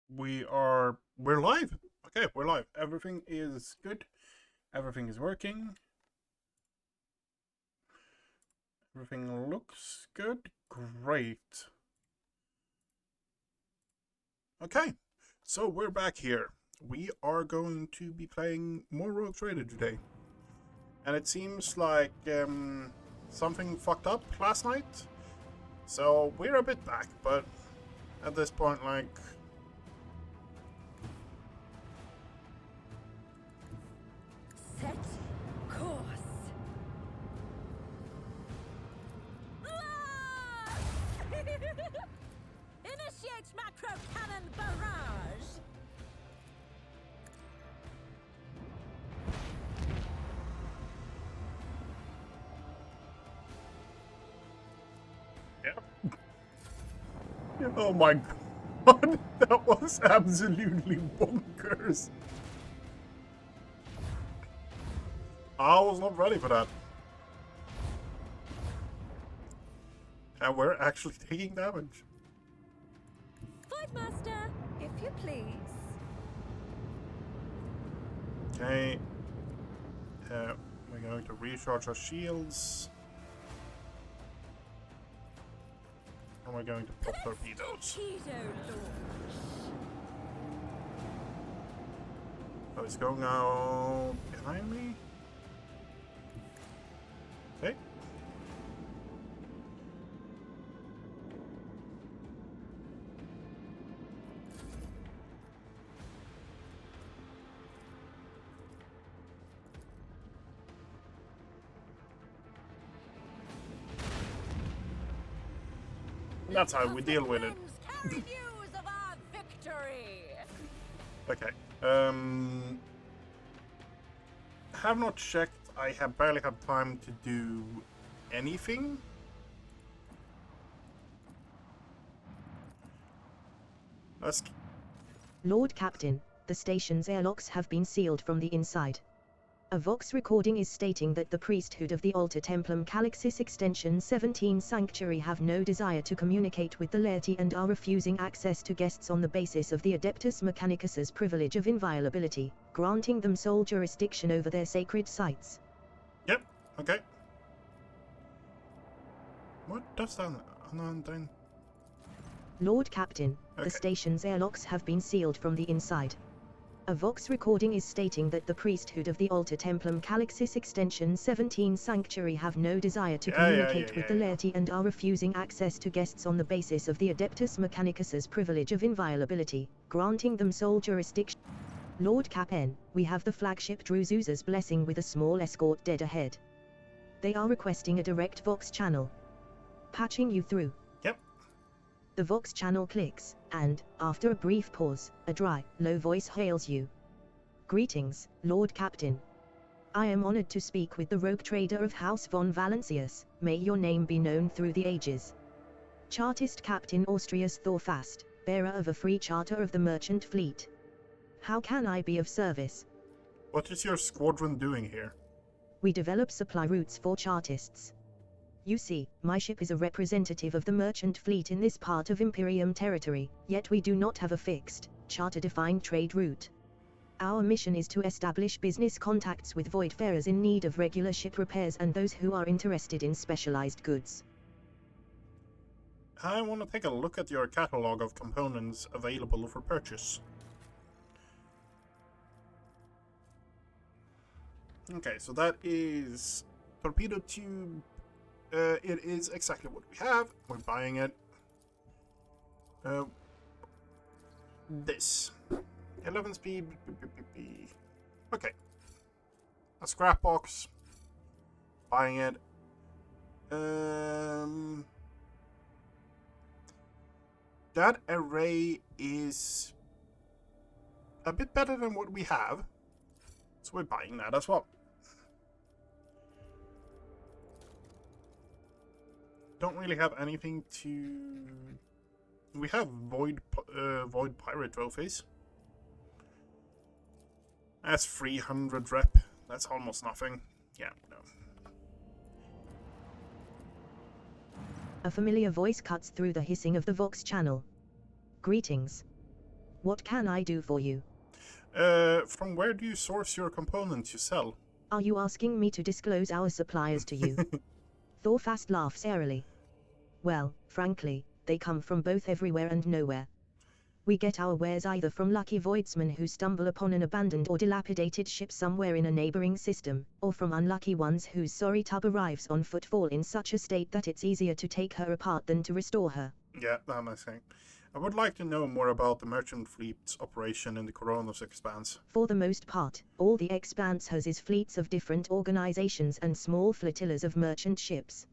We're live. Okay, we're live. Everything is good. Everything is working. Everything looks good. Great. Okay, so we're back here. We are going to be playing more Rogue Trader today. And it seems like something fucked up last night. So we're a bit back, but at this point, like, Set course. Initiate macro cannon barrage. yeah. Oh my god, that was absolutely bonkers. I was not ready for that. And we're actually taking damage. Fight master, if you please. Okay. We're going to recharge our shields. And we're going to pop torpedoes. Torpedo launch. Oh, it's going out behind me. Okay. That's how we deal with it. Carry news of our victory. Okay. Have not checked. I have barely had time to do anything. Let's. Lord Captain, the station's airlocks have been sealed from the inside. A Vox recording is stating that the priesthood of the Alter Templum Calixis Extension 17 Sanctuary have no desire to communicate with the laity and are refusing access to guests on the basis of the Adeptus Mechanicus's privilege of inviolability, granting them sole jurisdiction over their sacred sites. Yep. Okay. What does that? Then. Lord Captain, Okay. the station's airlocks have been sealed from the inside. A Vox recording is stating that the priesthood of the Alter Templum Calixis Extension 17 Sanctuary have no desire to communicate with the laity and are refusing access to guests on the basis of the Adeptus Mechanicus's privilege of inviolability, granting them sole jurisdiction. Lord Cap'n, we have the flagship Druzuza's blessing with a small escort dead ahead. They are requesting a direct Vox channel. Patching you through. Yep. The Vox channel clicks, and, after a brief pause, a dry, low voice hails you. Greetings, Lord Captain. I am honored to speak with the rogue trader of House von Valancius, may your name be known through the ages. Chartist Captain Austrius Thorfast, bearer of a free charter of the merchant fleet. How can I be of service? What is your squadron doing here? We develop supply routes for Chartists. You see, my ship is a representative of the merchant fleet in this part of Imperium territory, yet we do not have a fixed, charter-defined trade route. Our mission is to establish business contacts with voidfarers in need of regular ship repairs and those who are interested in specialized goods. I want to take a look at your catalog of components available for purchase. Okay, so that is torpedo tube. It is exactly what we have. We're buying it. This 11 speed. Okay, a scrap box. Buying it. That array is a bit better than what we have, so we're buying that as well. Don't really have anything to. We have void pirate trophies. That's 300 rep. That's almost nothing. Yeah, no. A familiar voice cuts through the hissing of the Vox channel. Greetings. What can I do for you? From where do you source your components you sell? Are you asking me to disclose our suppliers to you? Thorfast laughs airily. Well, frankly, they come from both everywhere and nowhere. We get our wares either from lucky voidsmen who stumble upon an abandoned or dilapidated ship somewhere in a neighboring system, or from unlucky ones whose sorry tub arrives on footfall in such a state that it's easier to take her apart than to restore her. Yeah, that makes sense. I would like to know more about the merchant fleet's operation in the Coronos Expanse. For the most part, all the Expanse has is fleets of different organizations and small flotillas of merchant ships.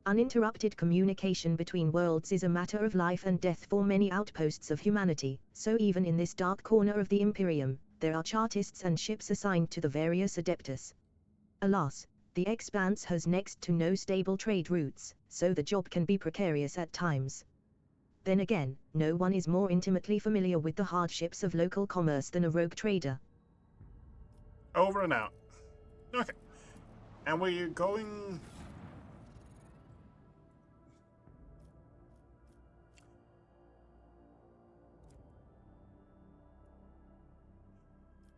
Uninterrupted communication between worlds is a matter of life and death for many outposts of humanity, so even in this dark corner of the Imperium, there are chartists and ships assigned to the various Adeptus. Alas, the Expanse has next to no stable trade routes, so the job can be precarious at times. Then again, no one is more intimately familiar with the hardships of local commerce than a rogue trader. Over and out. Okay. And we're going...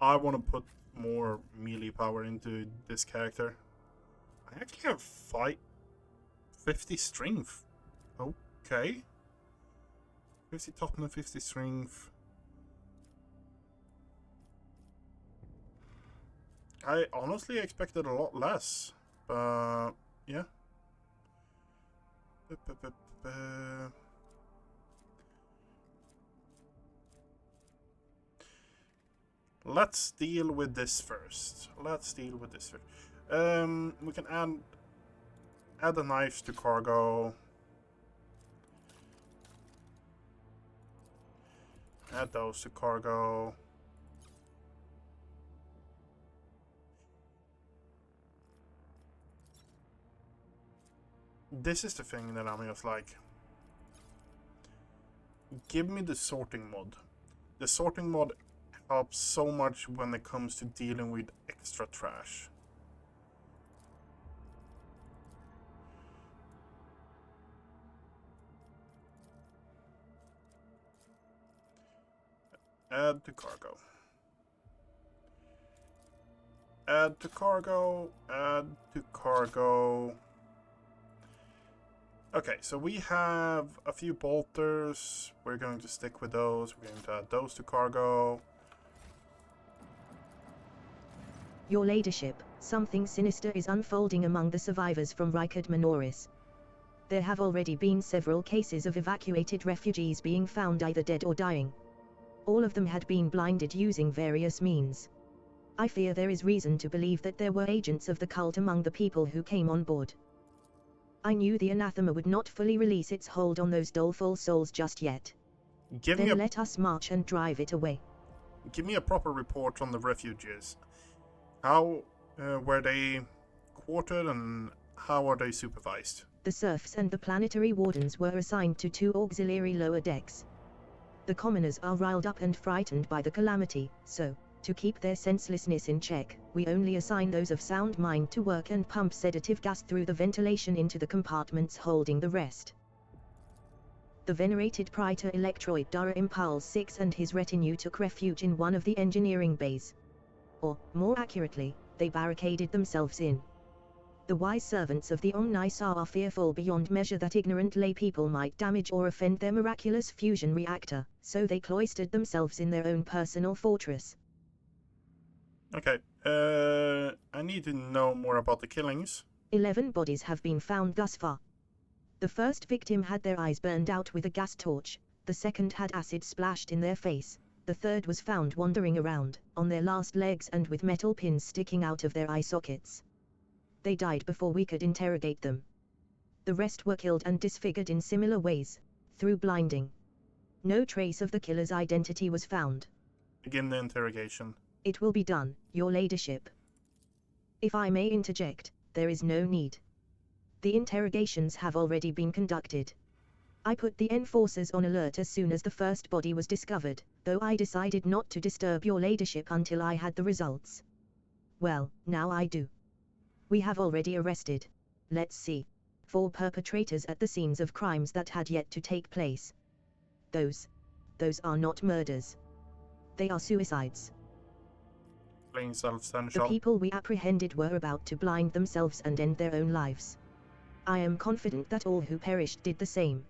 I want to put more melee power into this character. I actually have 50 strength. Okay. 50 top and 50 strength. I honestly expected a lot less. But yeah. Let's deal with this first. We can add the knives to cargo. Add those to cargo. This is the thing that I'm just like, give me the sorting mod. The sorting mod helps so much when it comes to dealing with extra trash. Add to cargo. Add to cargo. Add to cargo. Okay, so we have a few bolters. We're going to stick with those. We're going to add those to cargo. Your ladyship, something sinister is unfolding among the survivors from Rykard Minoris. There have already been several cases of evacuated refugees being found either dead or dying. All of them had been blinded using various means. I fear there is reason to believe that there were agents of the cult among the people who came on board. I knew the anathema would not fully release its hold on those doleful souls just yet. Then let us march and drive it away. Give me a proper report on the refugees. How were they quartered and how are they supervised? The serfs and the planetary wardens were assigned to 2 auxiliary lower decks. The commoners are riled up and frightened by the calamity, so, to keep their senselessness in check, we only assign those of sound mind to work and pump sedative gas through the ventilation into the compartments holding the rest. The venerated Praetor Electroid Dara Impulse 6 and his retinue took refuge in one of the engineering bays. Or, more accurately, they barricaded themselves in. The wise servants of the Omnisar are fearful beyond measure that ignorant laypeople might damage or offend their miraculous fusion reactor, so they cloistered themselves in their own personal fortress. Okay, I need to know more about the killings. 11 bodies have been found thus far. The first victim had their eyes burned out with a gas torch, the second had acid splashed in their face, the third was found wandering around, on their last legs and with metal pins sticking out of their eye sockets. They died before we could interrogate them. The rest were killed and disfigured in similar ways, through blinding. No trace of the killer's identity was found. Begin the interrogation. It will be done, your ladyship. If I may interject, there is no need. The interrogations have already been conducted. I put the enforcers on alert as soon as the first body was discovered, though I decided not to disturb your ladyship until I had the results. Well, now I do. We have already arrested, let's see, 4 perpetrators at the scenes of crimes that had yet to take place. Those are not murders. They are suicides. Plain The self-essential. people we apprehended were about to blind themselves and end their own lives. I am confident that all who perished did the same.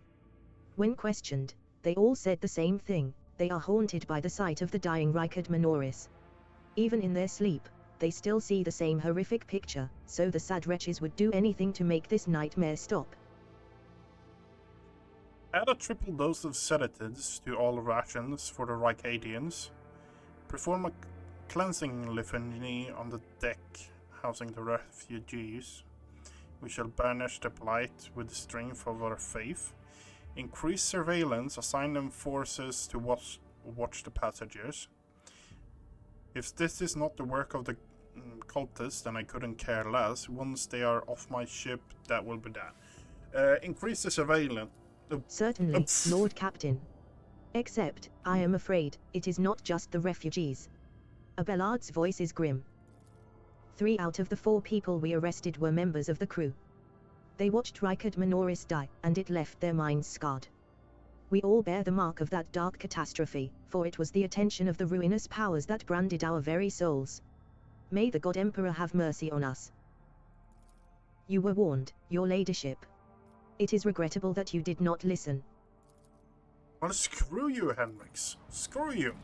When questioned, they all said the same thing: they are haunted by the sight of the dying Rykard Minoris. Even in their sleep, they still see the same horrific picture, so the sad wretches would do anything to make this nightmare stop. Add a triple dose of sedatives to all rations for the Rykadians. Perform a cleansing litany on the deck housing the refugees. We shall banish the blight with the strength of our faith. Increase surveillance, assign them forces to watch the passengers. If this is not the work of the cultists, then I couldn't care less. Once they are off my ship, that will be that. Increase the surveillance. Certainly, Lord Captain. Except, I am afraid, it is not just the refugees. Abelard's voice is grim. 3 out of the 4 people we arrested were members of the crew. They watched Rykard Minoris die, and it left their minds scarred. We all bear the mark of that dark catastrophe, for it was the attention of the ruinous powers that branded our very souls. May the God Emperor have mercy on us. You were warned, your ladyship. It is regrettable that you did not listen. Well, screw you, Henrix. Screw you.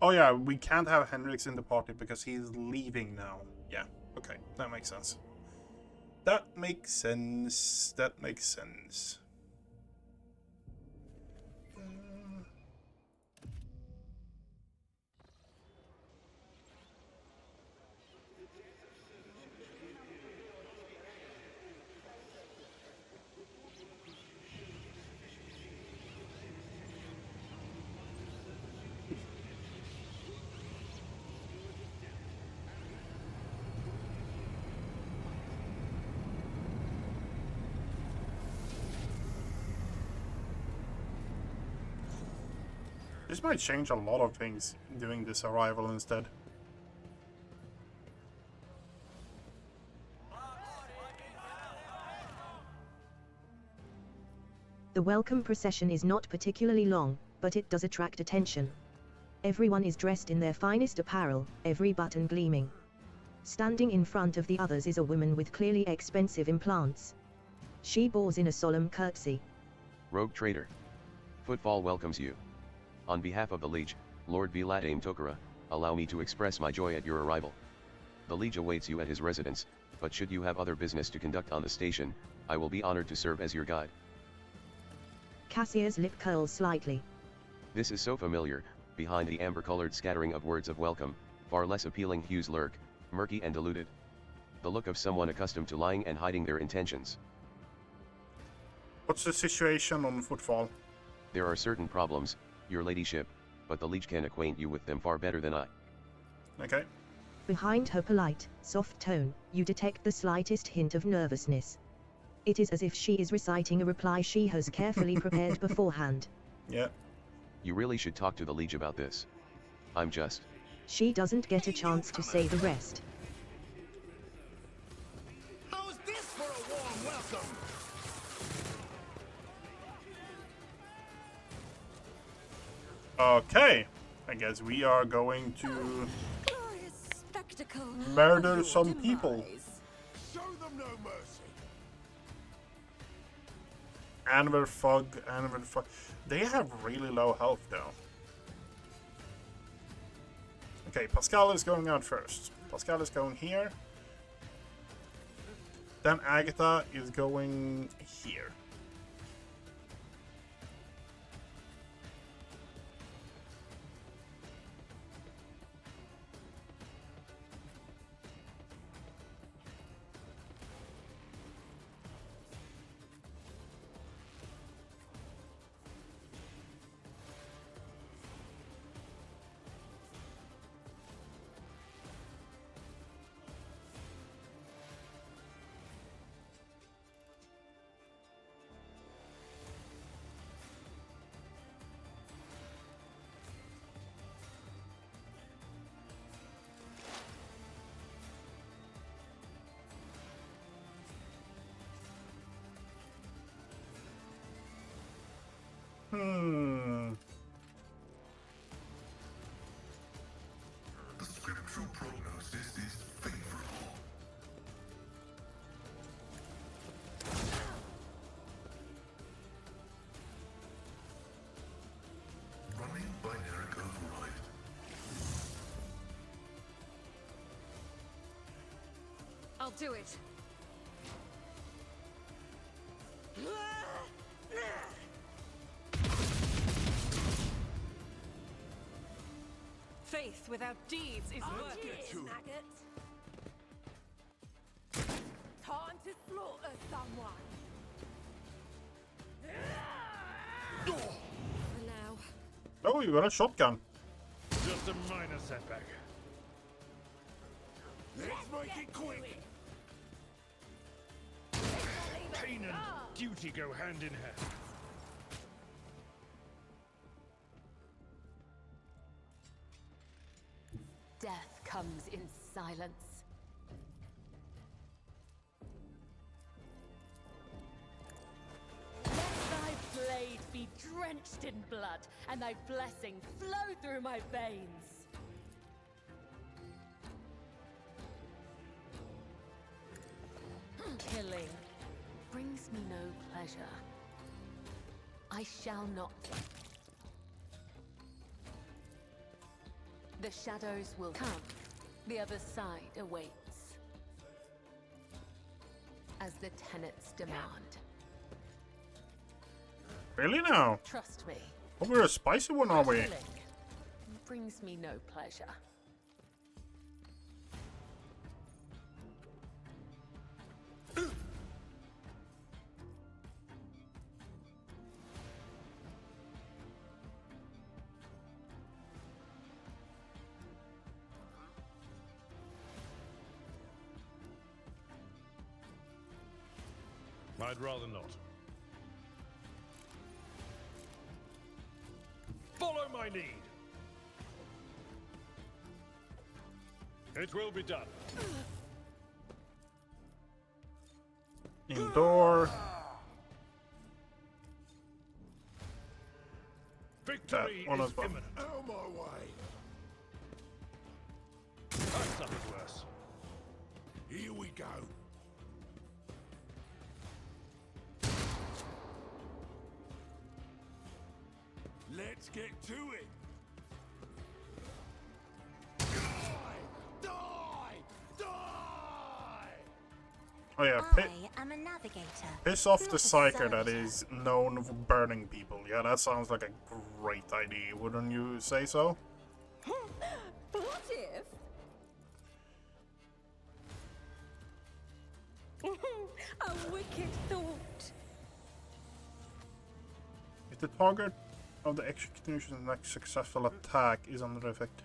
Oh yeah, we can't have Henrix in the party because he's leaving now. Yeah, okay, that makes sense. That makes sense. That makes sense. This might change a lot of things doing this arrival instead. The welcome procession is not particularly long, but it does attract attention. Everyone is dressed in their finest apparel, every button gleaming. Standing in front of the others is a woman with clearly expensive implants. She bows in a solemn curtsy. Rogue Trader. Footfall welcomes you. On behalf of the Liege, Lord Vilatame Tokara, allow me to express my joy at your arrival. The Liege awaits you at his residence, but should you have other business to conduct on the station, I will be honored to serve as your guide. Cassia's lip curls slightly. This is so familiar. Behind the amber-colored scattering of words of welcome, far less appealing hues lurk, murky and diluted. The look of someone accustomed to lying and hiding their intentions. What's the situation on Footfall? There are certain problems, your ladyship, but the Liege can acquaint you with them far better than I. Okay. Behind her polite, soft tone, you detect the slightest hint of nervousness. It is as if she is reciting a reply she has carefully prepared beforehand. Yeah. You really should talk to the Liege about this. I'm just... She doesn't get a chance to say the rest. How's this for a warm welcome? Okay. I guess we are going to Glorious spectacle. murder of your some people. demise. Show them no mercy. Anvil Fog. They have really low health though. Okay, Pascal is going out first. Pascal is going here. Then Agatha is going here. I'll do it. Faith without deeds is worthless. maggots. Time to slaughter someone. For now. Oh, you got a shotgun. Just a minor setback. Let's make it quick. Pain and duty go hand in hand. Death comes in silence. Let thy blade be drenched in blood, and thy blessing flow through my veins. Killing brings me no pleasure. I shall not. The shadows will come. The other side awaits. As the tenets demand. Really now? Trust me. Oh, we're a spicy one, are we? Killing brings me no pleasure. I'd rather not. Follow my lead. It will be done. Indoor. Victory one is as well. imminent. Out my way. I've suffered worse. Here we go. Let's get to it. Die! Die! Die! Oh yeah, I am a navigator. piss off the not a psyker that soldier. is known for burning people. Yeah, that sounds like a great idea, wouldn't you say so? What if? A wicked thought. If the target of the execution's next successful attack is under effect.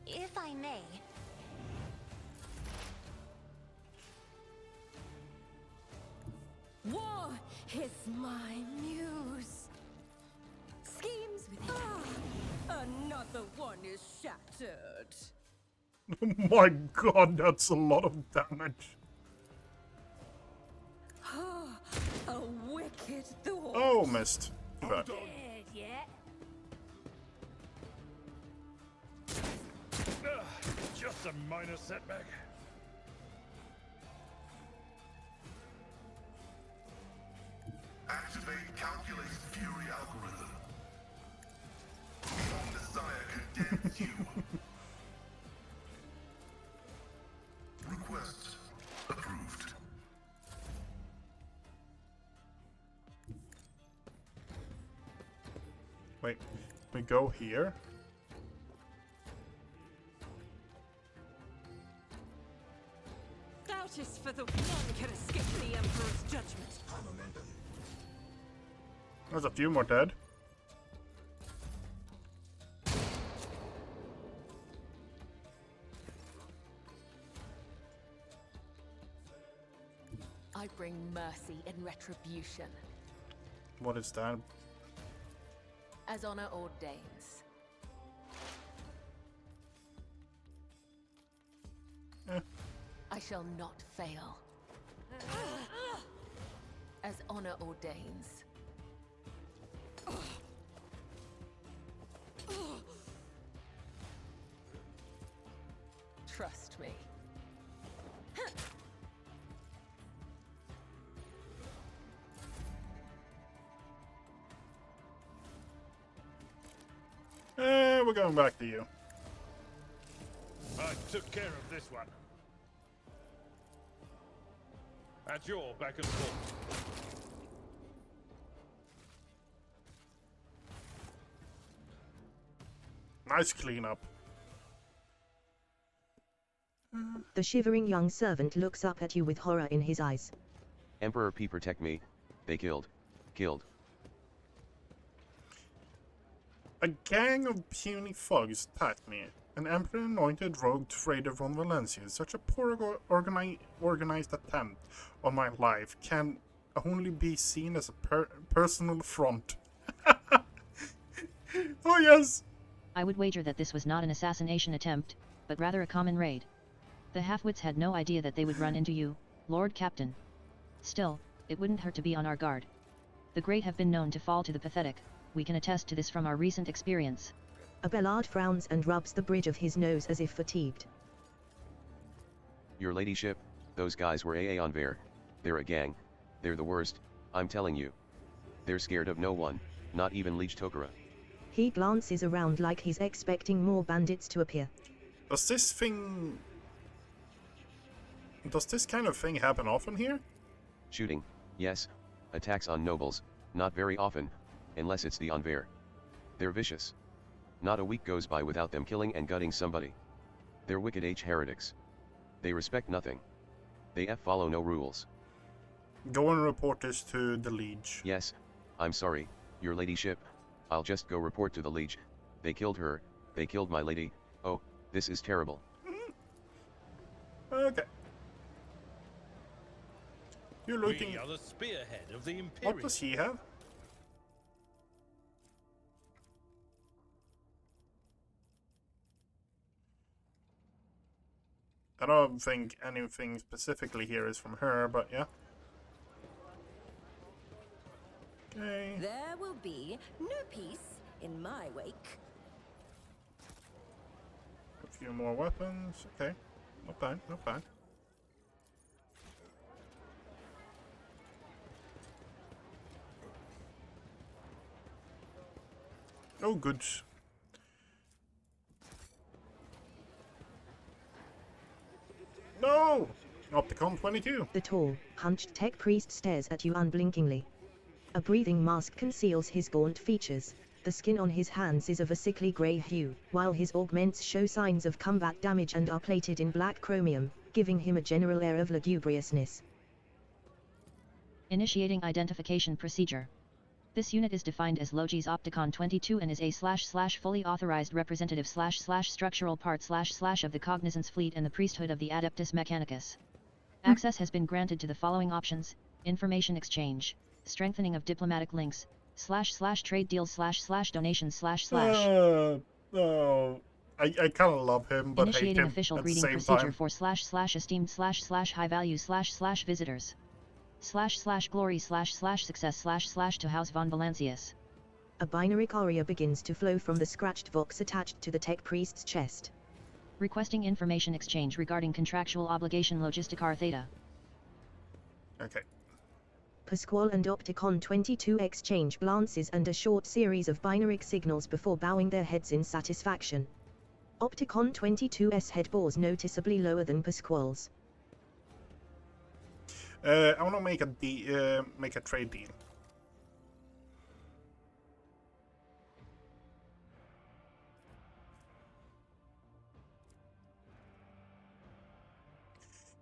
If I may, War is my muse. Schemes with another one is shattered. Oh my god, that's a lot of damage. A wicked thought. Oh, missed. Too bad. Dead yet? Just a minor setback. Activate calculated fury algorithm. Beyond desire condemns you. Request approved. Wait, we go here? Doubt is for the one can escape the Emperor's judgment. There's a few more dead. I bring mercy and retribution, What is that? as honor ordains. Eh. I shall not fail, as honor ordains. Trust me. We're going back to you. I took care of this one. At your back and forth. Nice cleanup. The shivering young servant looks up at you with horror in his eyes. Emperor P, protect me. They killed. A gang of puny thugs attacked me. An emperor-anointed rogue trader from Valencia. Such a poor organized attempt on my life can only be seen as a personal affront. Oh yes! I would wager that this was not an assassination attempt, but rather a common raid. The half-wits had no idea that they would run into you, Lord Captain. Still, it wouldn't hurt to be on our guard. The great have been known to fall to the pathetic. We can attest to this from our recent experience. Abelard frowns and rubs the bridge of his nose as if fatigued. Your ladyship, those guys were AA on Vare. They're a gang. They're the worst, I'm telling you. They're scared of no one, not even Leech Tokara. He glances around like he's expecting more bandits to appear. Does this kind of thing happen often here? Shooting, yes. Attacks on nobles, not very often, unless it's the Anver. They're vicious. Not a week goes by without them killing and gutting somebody. They're wicked heretics. They respect nothing. They follow no rules. Go and report this to the liege. Yes, I'm sorry, your ladyship. I'll just go report to the liege. They killed her, they killed my lady. Oh, this is terrible. Okay. You're looking. We are the spearhead of the Imperium. What does he have? I don't think anything specifically here is from her, but yeah. Okay. There will be no peace in my wake. A few more weapons. Okay. Not bad, not bad. Oh, good. No! Opticon 22. The tall, hunched tech priest stares at you unblinkingly. A breathing mask conceals his gaunt features. The skin on his hands is of a sickly grey hue, while his augments show signs of combat damage and are plated in black chromium, giving him a general air of lugubriousness. Initiating identification procedure. This unit is defined as Logis Opticon 22 and is a / fully authorized representative / structural part / of the Cognizance Fleet and the priesthood of the Adeptus Mechanicus. Access has been granted to the following options: information exchange, strengthening of diplomatic links, / trade deals / donations / No. I kind of love him, but hate initiating him official at the greeting same procedure time. for / esteemed / high value / visitors. / glory / success / to House von Valancius. A binary aria begins to flow from the scratched vox attached to the tech priest's chest. Requesting information exchange regarding contractual obligation Logisticar Theta. Okay. Pasquale and Opticon 22 exchange glances and a short series of binary signals before bowing their heads in satisfaction. Opticon 22's head bores noticeably lower than Pasquale's. I want to make a trade deal.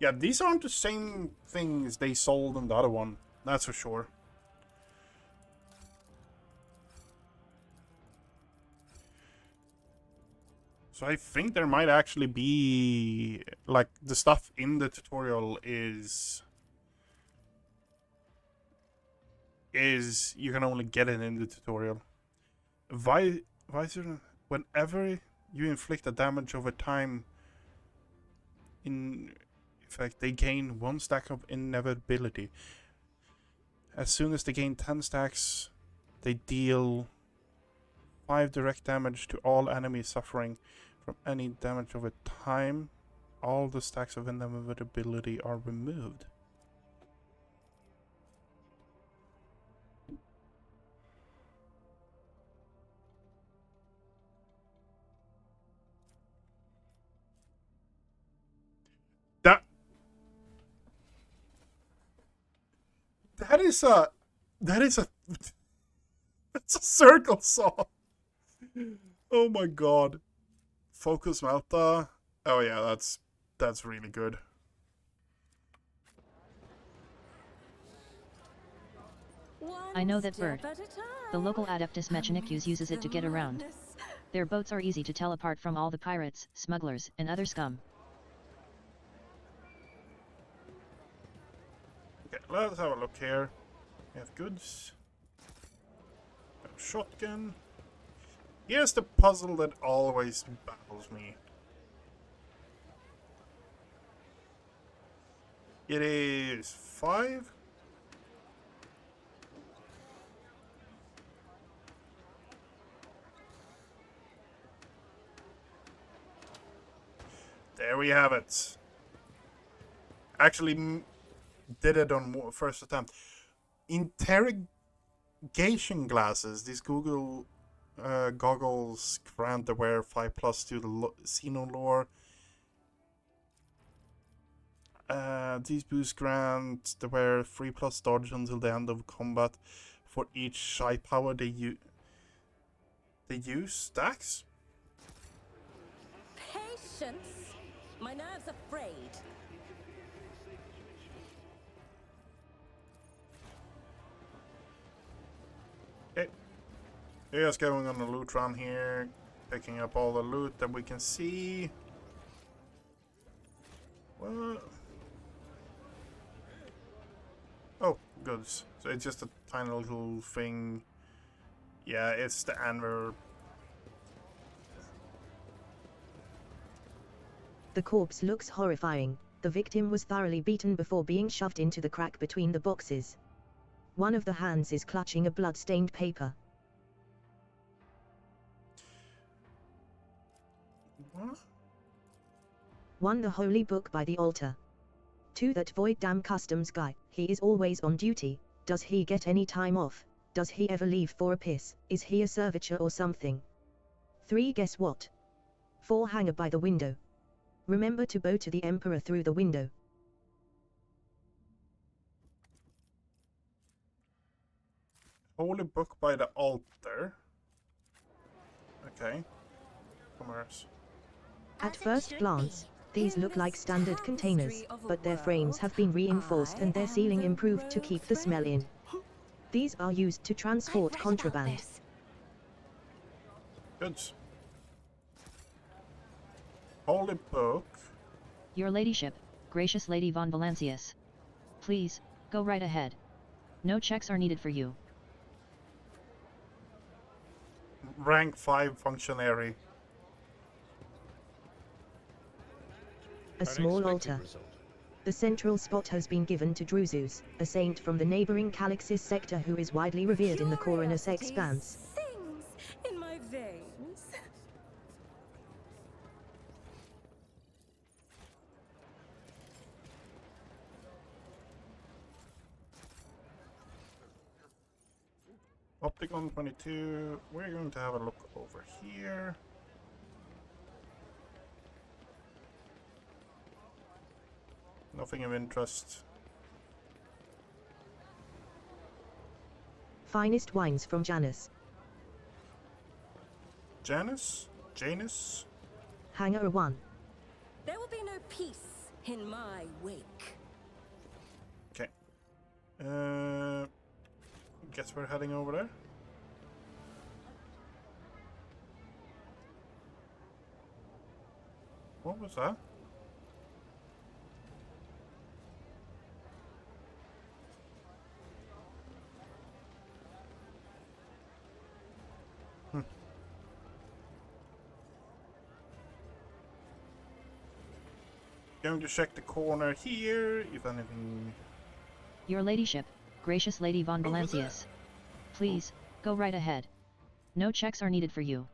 Yeah, these aren't the same things they sold in the other one. That's for sure. So I think there might actually be, like, the stuff in the tutorial is you can only get it in the tutorial. Visor, whenever you inflict a damage over time, in fact, they gain 1 stack of inevitability. As soon as they gain 10 stacks, they deal 5 direct damage to all enemies suffering from any damage over time. All the stacks of inevitability are removed. is a that's a circle saw. Oh my god. Focus Melta. Oh yeah, that's really good. I know that bird. The local Adeptus Mechanicus uses it to get around. Their boats are easy to tell apart from all the pirates, smugglers, and other scum. Okay, let's have a look here. We have goods. We have shotgun. Here's the puzzle that always baffles me. It is 5. There we have it. Actually did it on first attempt. Interrogation glasses. These Google goggles grant the wearer 5+ to the Xeno lore. These boosts grant the wearer 3+ dodge until the end of combat for each shy power they use. Stacks? Patience? My nerves are frayed. Okay. We're just going on a loot run here, picking up all the loot that we can see. What? Oh, goods. So it's just a tiny little thing. Yeah, it's the anvil. The corpse looks horrifying. The victim was thoroughly beaten before being shoved into the crack between the boxes. One of the hands is clutching a blood-stained paper. What? 1. The holy book by the altar. 2. That void damn customs guy. He is always on duty. Does he get any time off? Does he ever leave for a piss? Is he a servitor or something? 3. Guess what? 4. Hanger by the window. Remember to bow to the emperor through the window. Holy book by the altar. Okay. Commerce. At first glance, these look like standard containers, but their frames have been reinforced and their sealing improved to keep the smell in. These are used to transport contraband. Goods. Holy book. Your ladyship, gracious Lady von Valancius. Please, go right ahead. No checks are needed for you. Rank 5 functionary. A small altar. The central spot has been given to Druzus, a saint from the neighboring Calixis sector who is widely revered in the Coronus Expanse. Sings in my veins. Opticon 22. We're going to have a look over here. Nothing of interest. Finest wines from Janus. Janus? Janus? Hanger 1. There will be no peace in my wake. Okay. Guess we're heading over there. What was that? Going to check the corner here, if anything. Your ladyship, gracious Lady von Valancius. Please, go right ahead. No checks are needed for you.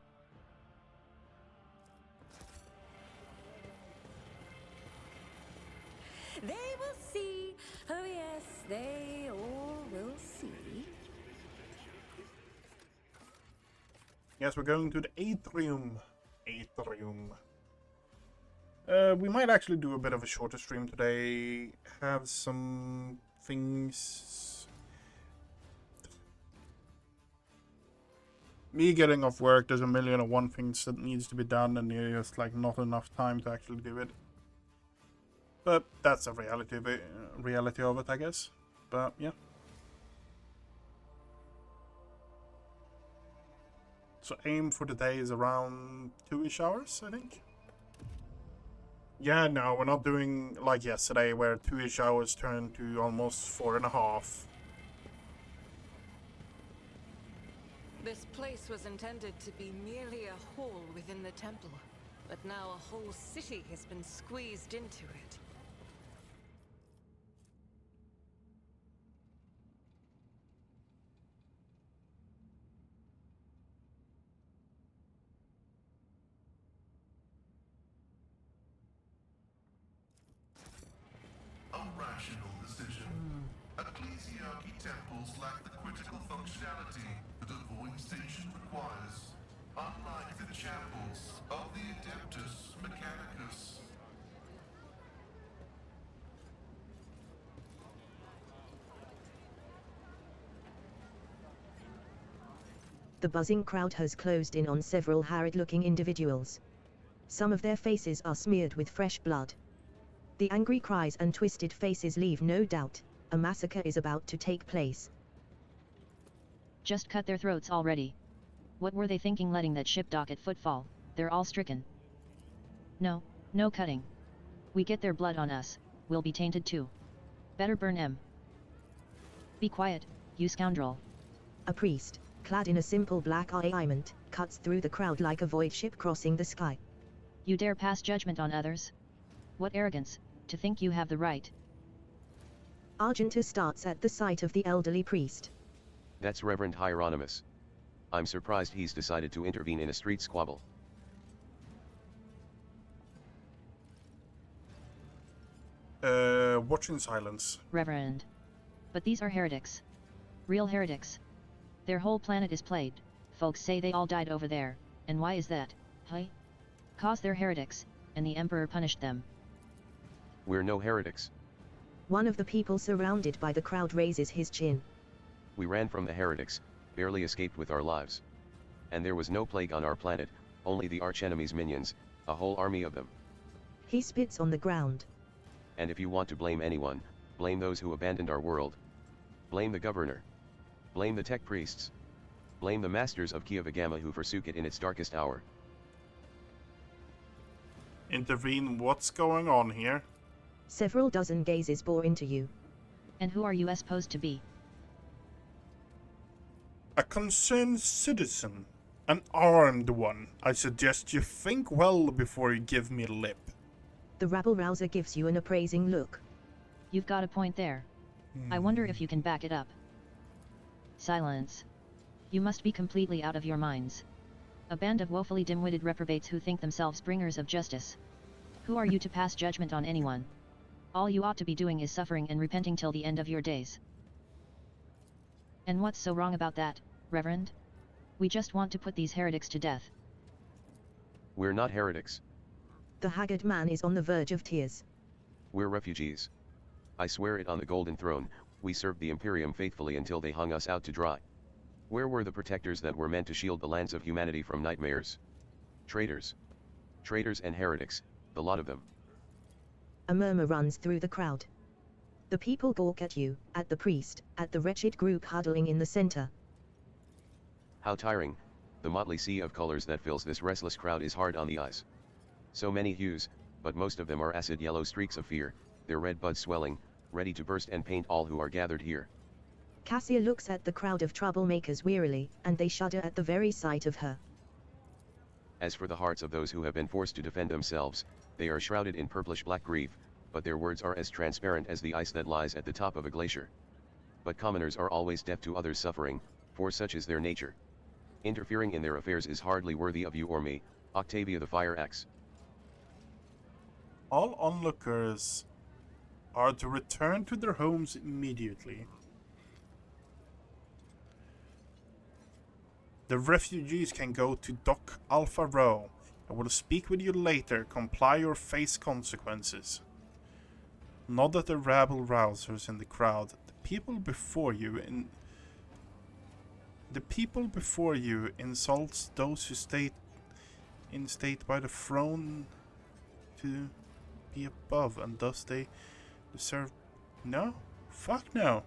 They will see. Oh yes, they all will see. Yes, we're going to the atrium. Atrium. We might actually do a bit of a shorter stream today. Have some things me getting off work, there's a million and one things that needs to be done, and there's just like not enough time to actually do it. But that's a reality of it, I guess. But yeah. So aim for the day is around 2-ish hours, I think. Yeah, no, we're not doing like yesterday, where 2-ish hours turned to almost 4.5. This place was intended to be merely a hall within the temple, but now a whole city has been squeezed into it. A rational decision. Ecclesiarchy temples lack the critical functionality that a void station requires. Unlike the chapels of the Adeptus Mechanicus. The buzzing crowd has closed in on several harried-looking individuals. Some of their faces are smeared with fresh blood. The angry cries and twisted faces leave no doubt. A massacre is about to take place. Just cut their throats already. What were they thinking letting that ship dock at Footfall? They're all stricken. No, no cutting. We get their blood on us, we'll be tainted too. Better burn 'em. Be quiet, you scoundrel. A priest, clad in a simple black raiment, cuts through the crowd like a void ship crossing the sky. You dare pass judgment on others? What arrogance, to think you have the right. Argenta starts at the sight of the elderly priest. That's Reverend Hieronymus. I'm surprised he's decided to intervene in a street squabble. Watch in silence. Reverend. But these are heretics. Real heretics. Their whole planet is plagued. Folks say they all died over there, and why is that, huh? 'Cause they're heretics, and the Emperor punished them. We're no heretics. One of the people surrounded by the crowd raises his chin. We ran from the heretics, barely escaped with our lives. And there was no plague on our planet, only the archenemy's minions, a whole army of them. He spits on the ground. And if you want to blame anyone, blame those who abandoned our world. Blame the governor. Blame the tech priests. Blame the masters of Kiavagama who forsook it in its darkest hour. Intervene, what's going on here? Several dozen gazes bore into you. And who are you supposed to be? A concerned citizen. An armed one. I suggest you think well before you give me lip. The rabble-rouser gives you an appraising look. You've got a point there. I wonder if you can back it up. Silence. You must be completely out of your minds. A band of woefully dim-witted reprobates who think themselves bringers of justice. Who are you to pass judgment on anyone? All you ought to be doing is suffering and repenting till the end of your days. And what's so wrong about that, Reverend? We just want to put these heretics to death. We're not heretics. The haggard man is on the verge of tears. We're refugees. I swear it on the Golden Throne, we served the Imperium faithfully until they hung us out to dry. Where were the protectors that were meant to shield the lands of humanity from nightmares? Traitors. Traitors and heretics, the lot of them. A murmur runs through the crowd. The people gawk at you, at the priest, at the wretched group huddling in the center. How tiring. The motley sea of colors that fills this restless crowd is hard on the eyes. So many hues, but most of them are acid yellow streaks of fear, their red buds swelling, ready to burst and paint all who are gathered here. Cassia looks at the crowd of troublemakers wearily, and they shudder at the very sight of her. As for the hearts of those who have been forced to defend themselves, they are shrouded in purplish-black grief, but their words are as transparent as the ice that lies at the top of a glacier. But commoners are always deaf to others' suffering, for such is their nature. Interfering in their affairs is hardly worthy of you or me, Octavia the Fire Axe. All onlookers are to return to their homes immediately. The refugees can go to Dock Alpha Row. I will speak with you later. Comply or face consequences. Nod at the rabble-rousers in the crowd. The people before you The people before you insults those who state by the throne to be above, and thus they deserve. No? Fuck no.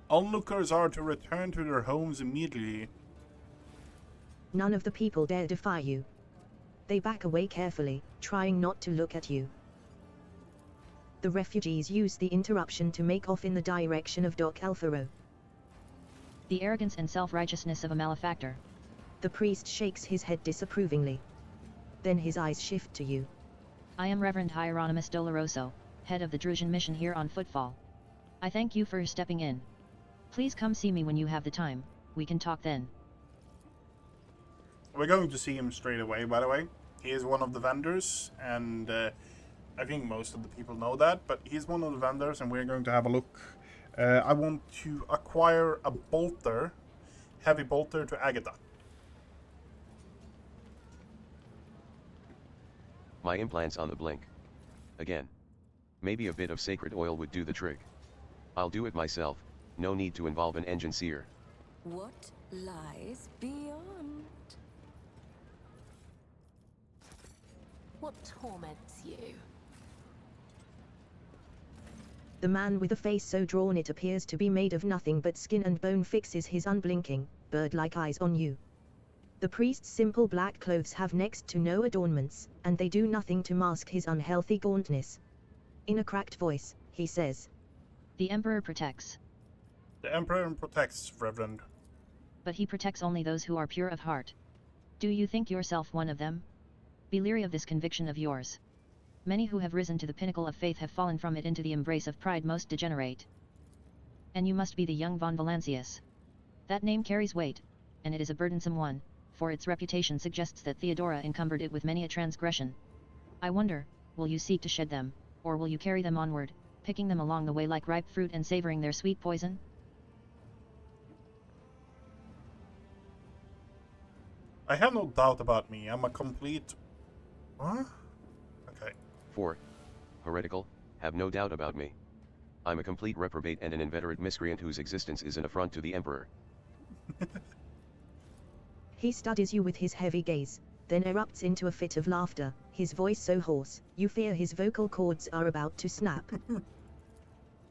Onlookers are to return to their homes immediately. None of the people dare defy you. They back away carefully, trying not to look at you. The refugees use the interruption to make off in the direction of Doc Alfaro. The arrogance and self-righteousness of a malefactor. The priest shakes his head disapprovingly. Then his eyes shift to you. I am Reverend Hieronymus Doloroso, head of the Drusian mission here on Footfall. I thank you for stepping in. Please come see me when you have the time, we can talk then. We're going to see him straight away, by the way. He is one of the vendors, and I think most of the people know that, but he's one of the vendors, and we're going to have a look. I want to acquire a bolter, heavy bolter to Agatha. My implants on the blink. Again. Maybe a bit of sacred oil would do the trick. I'll do it myself, no need to involve an engine seer. What lies beyond? What torments you? The man with a face so drawn it appears to be made of nothing but skin and bone fixes his unblinking, bird-like eyes on you. The priest's simple black clothes have next to no adornments, and they do nothing to mask his unhealthy gauntness. In a cracked voice, he says, The Emperor protects. The Emperor protects, Reverend. But he protects only those who are pure of heart. Do you think yourself one of them? Be leery of this conviction of yours. Many who have risen to the pinnacle of faith have fallen from it into the embrace of pride most degenerate. And you must be the young von Valancius. That name carries weight, and it is a burdensome one, for its reputation suggests that Theodora encumbered it with many a transgression. I wonder, will you seek to shed them, or will you carry them onward, picking them along the way like ripe fruit and savoring their sweet poison? I have no doubt about me. I'm a complete... Huh? Okay. 4. Heretical, have no doubt about me. I'm a complete reprobate and an inveterate miscreant whose existence is an affront to the Emperor. He studies you with his heavy gaze, then erupts into a fit of laughter, his voice so hoarse, you fear his vocal cords are about to snap.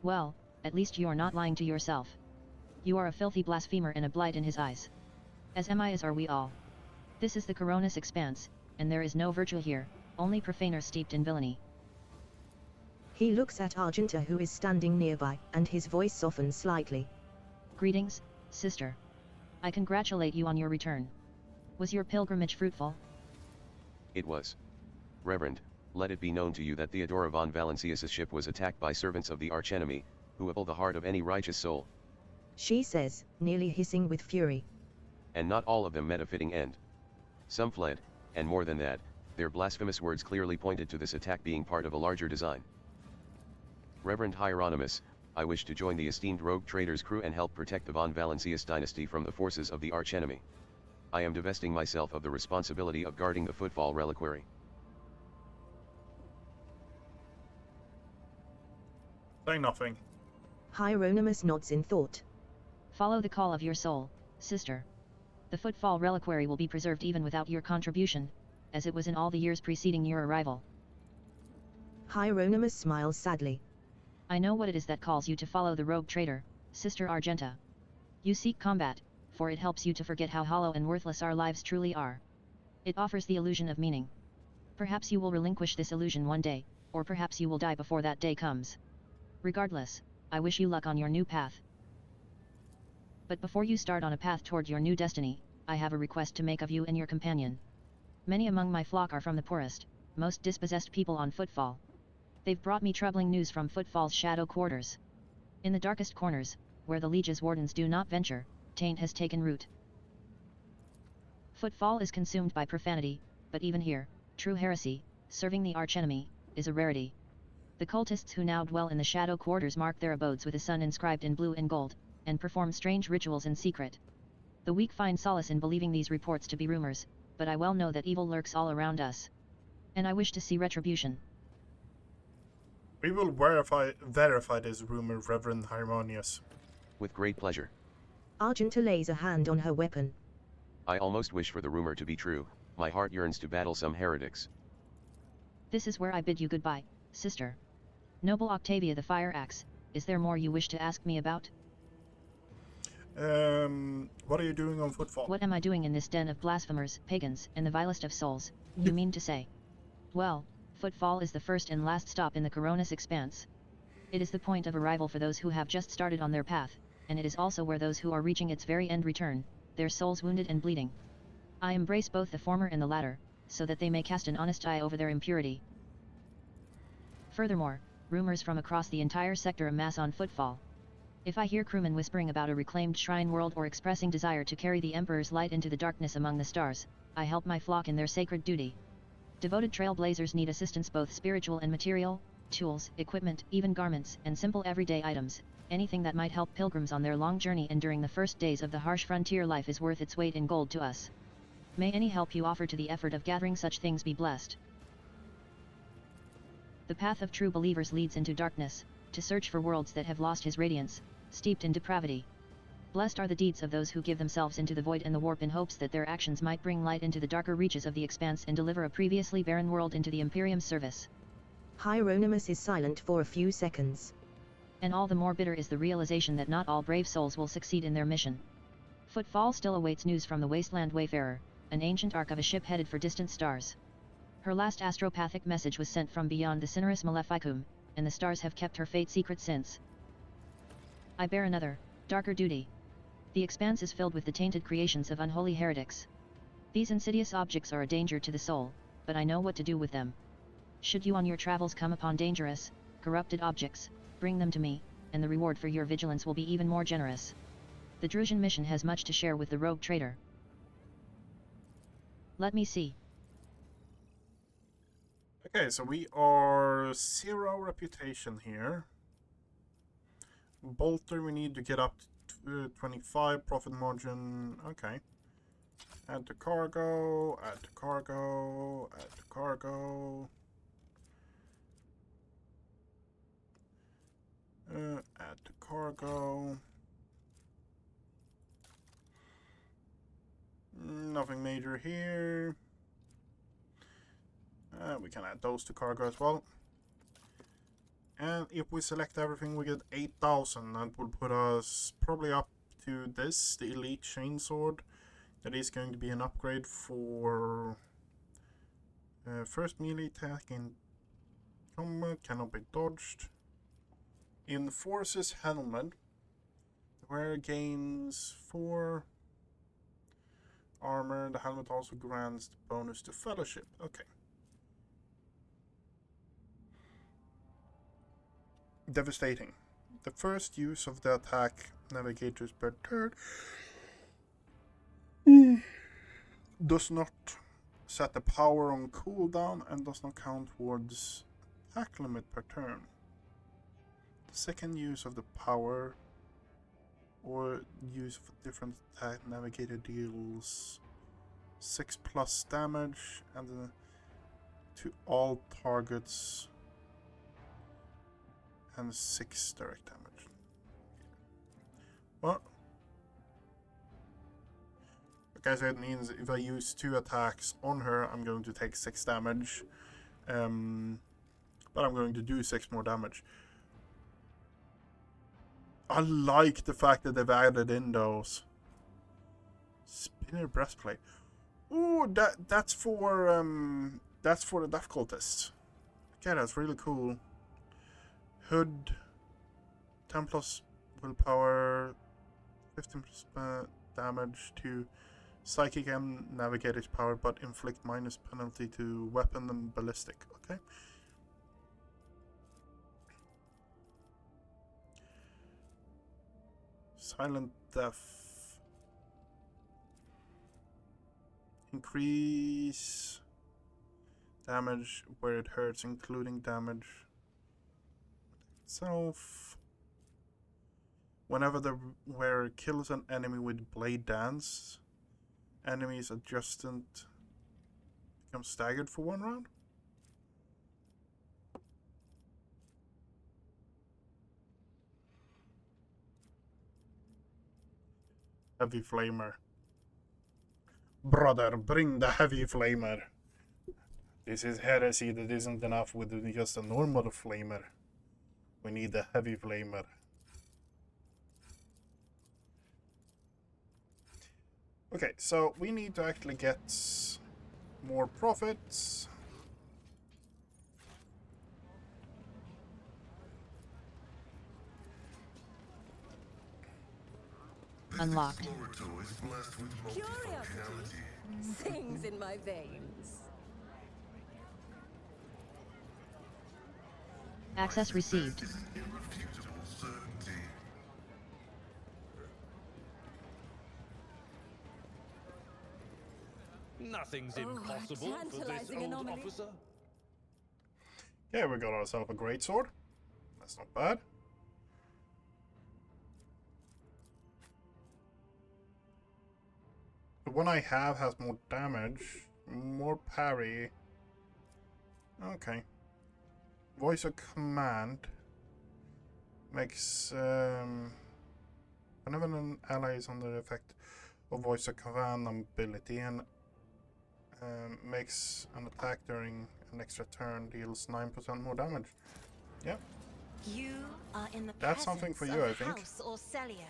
Well, at least you are not lying to yourself. You are a filthy blasphemer and a blight in his eyes. As are we all. This is the Coronis Expanse, and there is no virtue here, only profaners steeped in villainy. He looks at Argenta who is standing nearby, and his voice softens slightly. Greetings, sister. I congratulate you on your return. Was your pilgrimage fruitful? It was. Reverend, let it be known to you that Theodora von Valancius' ship was attacked by servants of the archenemy, who abhor the heart of any righteous soul. She says, nearly hissing with fury. And not all of them met a fitting end. Some fled, and more than that, their blasphemous words clearly pointed to this attack being part of a larger design. Reverend Hieronymus, I wish to join the esteemed rogue trader's crew and help protect the von Valancius dynasty from the forces of the archenemy. I am divesting myself of the responsibility of guarding the Footfall reliquary. Say nothing. Hieronymus nods in thought. Follow the call of your soul, sister. The Footfall reliquary will be preserved even without your contribution, as it was in all the years preceding your arrival. Hieronymus smiles sadly. I know what it is that calls you to follow the rogue trader, Sister Argenta. You seek combat, for it helps you to forget how hollow and worthless our lives truly are. It offers the illusion of meaning. Perhaps you will relinquish this illusion one day, or perhaps you will die before that day comes. Regardless, I wish you luck on your new path. But before you start on a path toward your new destiny, I have a request to make of you and your companion. Many among my flock are from the poorest, most dispossessed people on Footfall. They've brought me troubling news from Footfall's shadow quarters. In the darkest corners, where the Liege's wardens do not venture, taint has taken root. Footfall is consumed by profanity, but even here, true heresy, serving the archenemy, is a rarity. The cultists who now dwell in the shadow quarters mark their abodes with a sun inscribed in blue and gold, and perform strange rituals in secret. The weak find solace in believing these reports to be rumors, but I well know that evil lurks all around us. And I wish to see retribution. We will verify this rumor, Reverend Harmonious. With great pleasure. Argenta lays a hand on her weapon. I almost wish for the rumor to be true. My heart yearns to battle some heretics. This is where I bid you goodbye, sister. Noble Octavia the Fire Axe, is there more you wish to ask me about? What are you doing on Footfall? What am I doing in this den of blasphemers, pagans, and the vilest of souls, you mean to say? Well, Footfall is the first and last stop in the Coronis expanse. It is the point of arrival for those who have just started on their path, and it is also where those who are reaching its very end return, their souls wounded and bleeding. I embrace both the former and the latter, so that they may cast an honest eye over their impurity. Furthermore, rumors from across the entire sector amass on Footfall. If I hear crewmen whispering about a reclaimed shrine world or expressing desire to carry the Emperor's light into the darkness among the stars, I help my flock in their sacred duty. Devoted trailblazers need assistance, both spiritual and material, tools, equipment, even garments, and simple everyday items. Anything that might help pilgrims on their long journey and during the first days of the harsh frontier life is worth its weight in gold to us. May any help you offer to the effort of gathering such things be blessed. The path of true believers leads into darkness, to search for worlds that have lost his radiance, steeped in depravity. Blessed are the deeds of those who give themselves into the void and the warp in hopes that their actions might bring light into the darker reaches of the expanse and deliver a previously barren world into the Imperium's service. Hieronymus is silent for a few seconds. And all the more bitter is the realization that not all brave souls will succeed in their mission. Footfall still awaits news from the Wasteland Wayfarer, an ancient ark of a ship headed for distant stars. Her last astropathic message was sent from beyond the Cineris Maleficum, and the stars have kept her fate secret since. I bear another, darker duty. The expanse is filled with the tainted creations of unholy heretics. These insidious objects are a danger to the soul, but I know what to do with them. Should you on your travels come upon dangerous, corrupted objects, bring them to me, and the reward for your vigilance will be even more generous. The Drusian mission has much to share with the rogue trader. Let me see. Okay, so we are 0 reputation here. Bolter, we need to get up to 25 profit margin. Okay. Add to cargo, add to cargo, add to cargo. Add to cargo. Nothing major here. We can add those to cargo as well. And if we select everything, we get 8,000. That will put us probably up to this, the Elite Chainsword. That is going to be an upgrade for first melee attack in combat, cannot be dodged. Enforces Helmet, where gains 4 armor. The helmet also grants the bonus to Fellowship. Okay. Devastating. The first use of the attack navigators per turn does not set the power on cooldown and does not count towards attack limit per turn. The second use of the power or use of a different attack navigator deals 6+ damage and to all targets and 6 direct damage. Well, okay, so it means if I use 2 attacks on her, I'm going to take 6 damage. But I'm going to do 6 more damage. I like the fact that they've added in those. Spinner breastplate. Ooh, that's for the Death Cultists. Okay, that's really cool. Hood, 10+ willpower, 15% damage to psychic and navigator's power, but inflict minus penalty to weapon and ballistic. Okay. Silent Death. Increase damage where it hurts, including damage itself. Whenever the wearer kills an enemy with blade dance, enemies adjacent become staggered for 1 round. Heavy flamer. Brother, bring the heavy flamer. This is heresy that isn't enough with just a normal flamer. We need the heavy flamer. Okay, so we need to actually get more profits. Unlocked. Curiosity sings in my veins. Access received. Irrefutable certainty. Nothing's Oh, impossible for this tantalizing old anomaly. officer. Okay, we got ourselves a great sword. That's not bad. The one I have has more damage, more parry. Okay. Voice of command makes whenever an ally is under the effect of voice of command ability and makes an attack during an extra turn, deals 9% more damage. Yep. You are in the That's something for presence you, of I think. House Orcelio.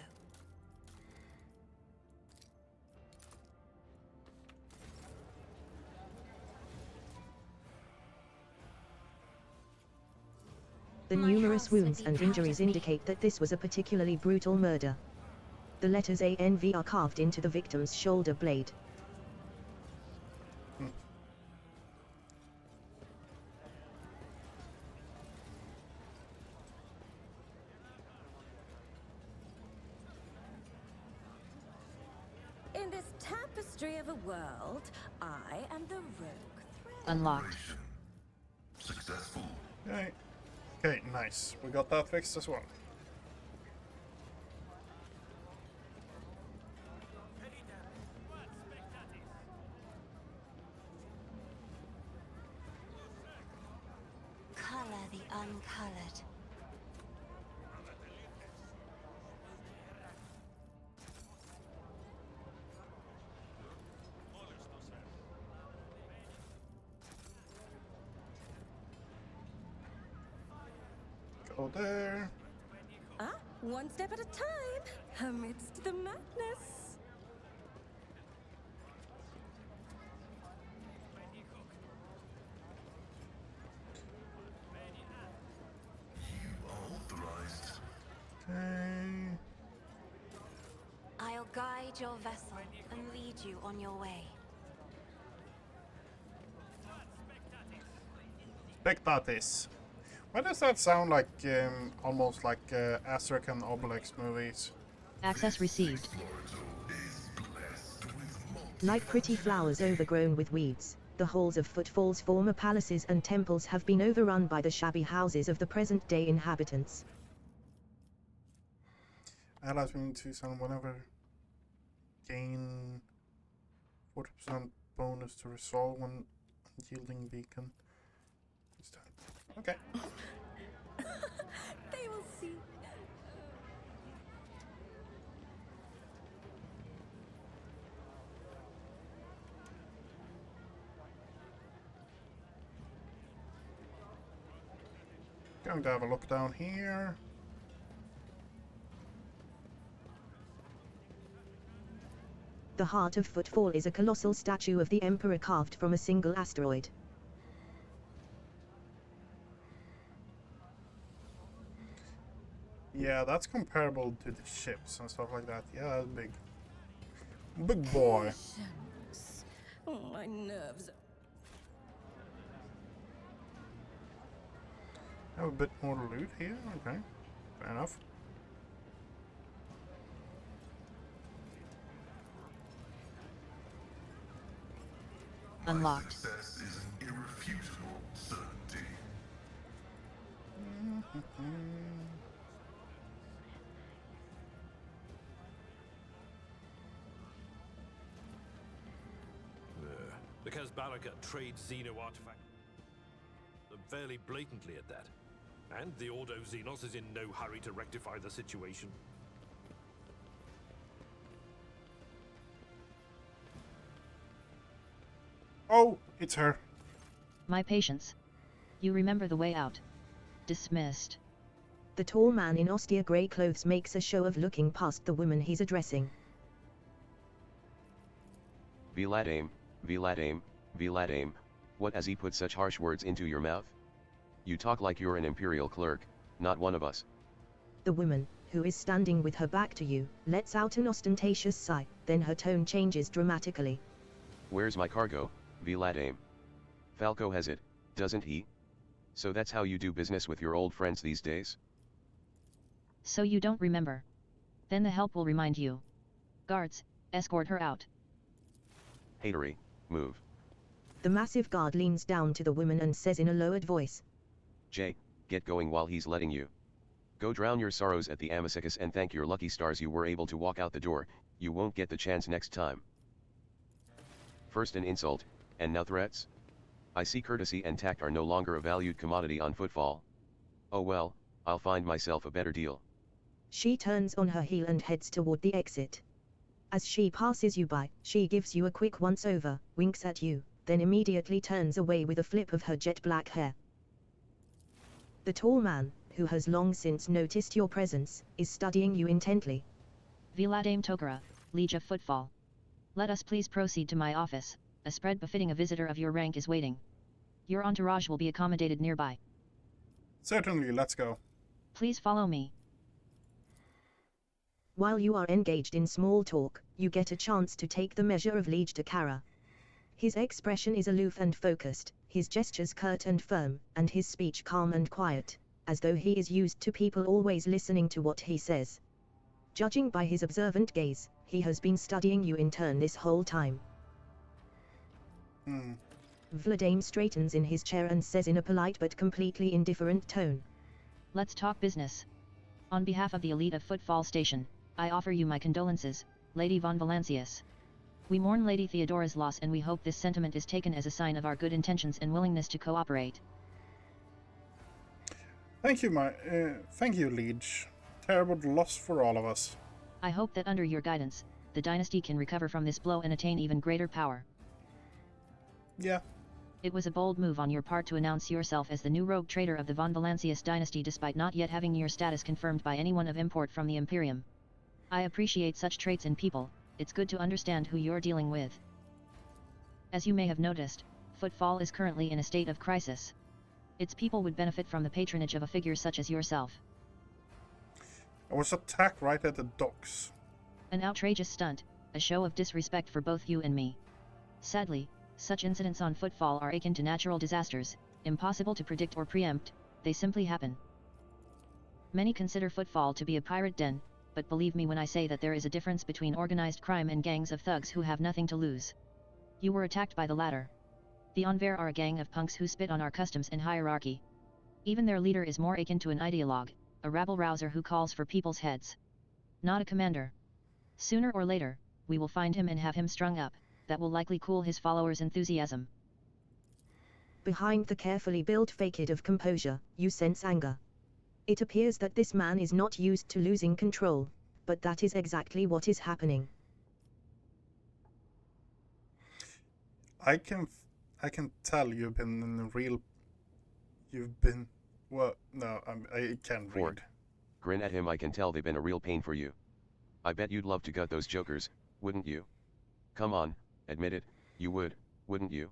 The My numerous house would wounds be and proud injuries of me. indicate that this was a particularly brutal murder. The letters ANV are carved into the victim's shoulder blade. In this tapestry of a world, I am the rogue thread. Unlocked. Successful. Okay. Okay, nice. We got that fixed as well. Color the uncolored. Go there. Ah, one step at a time, amidst the madness. Authorized. Okay. I'll guide your vessel and lead you on your way. Spectatis. Why does that sound like almost like Asterix and Obelix movies? Access received. Like pretty flowers overgrown with weeds, the halls of Footfall's former palaces and temples have been overrun by the shabby houses of the present-day inhabitants. Allies we need to send whenever gain 40% bonus to resolve when yielding beacon. Okay. They will see. Going to have a look down here. The heart of Footfall is a colossal statue of the Emperor carved from a single asteroid. Yeah, that's comparable to the ships and stuff like that. Yeah, that's big. Big boy. Patience. Oh, my nerves. Have a bit more loot here. Okay, fair enough. Unlocked. Success is an irrefutable certainty. Because Baraka trades Xeno artifacts fairly blatantly at that. And the Ordo Xenos is in no hurry to rectify the situation. Oh, it's her. My patience. You remember the way out. Dismissed. The tall man in austere grey clothes makes a show of looking past the woman he's addressing. Vilat Vilat what has he put such harsh words into your mouth? You talk like you're an imperial clerk, not one of us. The woman, who is standing with her back to you, lets out an ostentatious sigh, then her tone changes dramatically. Where's my cargo, Vilat Falco has it, doesn't he? So that's how you do business with your old friends these days? So you don't remember. Then the help will remind you. Guards, escort her out. Hatery, move. The massive guard leans down to the woman and says in a lowered voice, Jay, get going while he's letting you. Go drown your sorrows at the Amazicus and thank your lucky stars you were able to walk out the door. You won't get the chance next time. First an insult, and now threats? I see courtesy and tact are no longer a valued commodity on Footfall. Oh well, I'll find myself a better deal. She turns on her heel and heads toward the exit. As she passes you by, she gives you a quick once-over, winks at you, then immediately turns away with a flip of her jet black hair. The tall man, who has long since noticed your presence, is studying you intently. Viladame Tokara, Liege of Footfall. Let us please proceed to my office. A spread befitting a visitor of your rank is waiting. Your entourage will be accommodated nearby. Certainly, let's go. Please follow me. While you are engaged in small talk, you get a chance to take the measure of Liege Takara. His expression is aloof and focused, his gestures curt and firm, and his speech calm and quiet, as though he is used to people always listening to what he says. Judging by his observant gaze, he has been studying you in turn this whole time. Vladame straightens in his chair and says in a polite but completely indifferent tone, Let's talk business. On behalf of the elite of Footfall Station, I offer you my condolences, Lady von Valancius. We mourn Lady Theodora's loss and we hope this sentiment is taken as a sign of our good intentions and willingness to cooperate. Thank you, Liege. Terrible loss for all of us. I hope that under your guidance, the dynasty can recover from this blow and attain even greater power. Yeah. It was a bold move on your part to announce yourself as the new rogue trader of the von Valancius dynasty despite not yet having your status confirmed by anyone of import from the Imperium. I appreciate such traits in people. It's good to understand who you're dealing with. As you may have noticed, Footfall is currently in a state of crisis. Its people would benefit from the patronage of a figure such as yourself. I was attacked right at the docks. An outrageous stunt, a show of disrespect for both you and me. Sadly, such incidents on Footfall are akin to natural disasters, impossible to predict or preempt, they simply happen. Many consider Footfall to be a pirate den, but believe me when I say that there is a difference between organized crime and gangs of thugs who have nothing to lose. You were attacked by the latter. The Enver are a gang of punks who spit on our customs and hierarchy. Even their leader is more akin to an ideologue, a rabble-rouser who calls for people's heads. Not a commander. Sooner or later, we will find him and have him strung up, that will likely cool his followers' enthusiasm. Behind the carefully built facade of composure, you sense anger. It appears that this man is not used to losing control, but that is exactly what is happening. I can tell you've been in a real... Well, no, I can't Ford. read. Grin at him. I can tell they've been a real pain for you. I bet you'd love to gut those jokers, wouldn't you? Come on, admit it, you would, wouldn't you?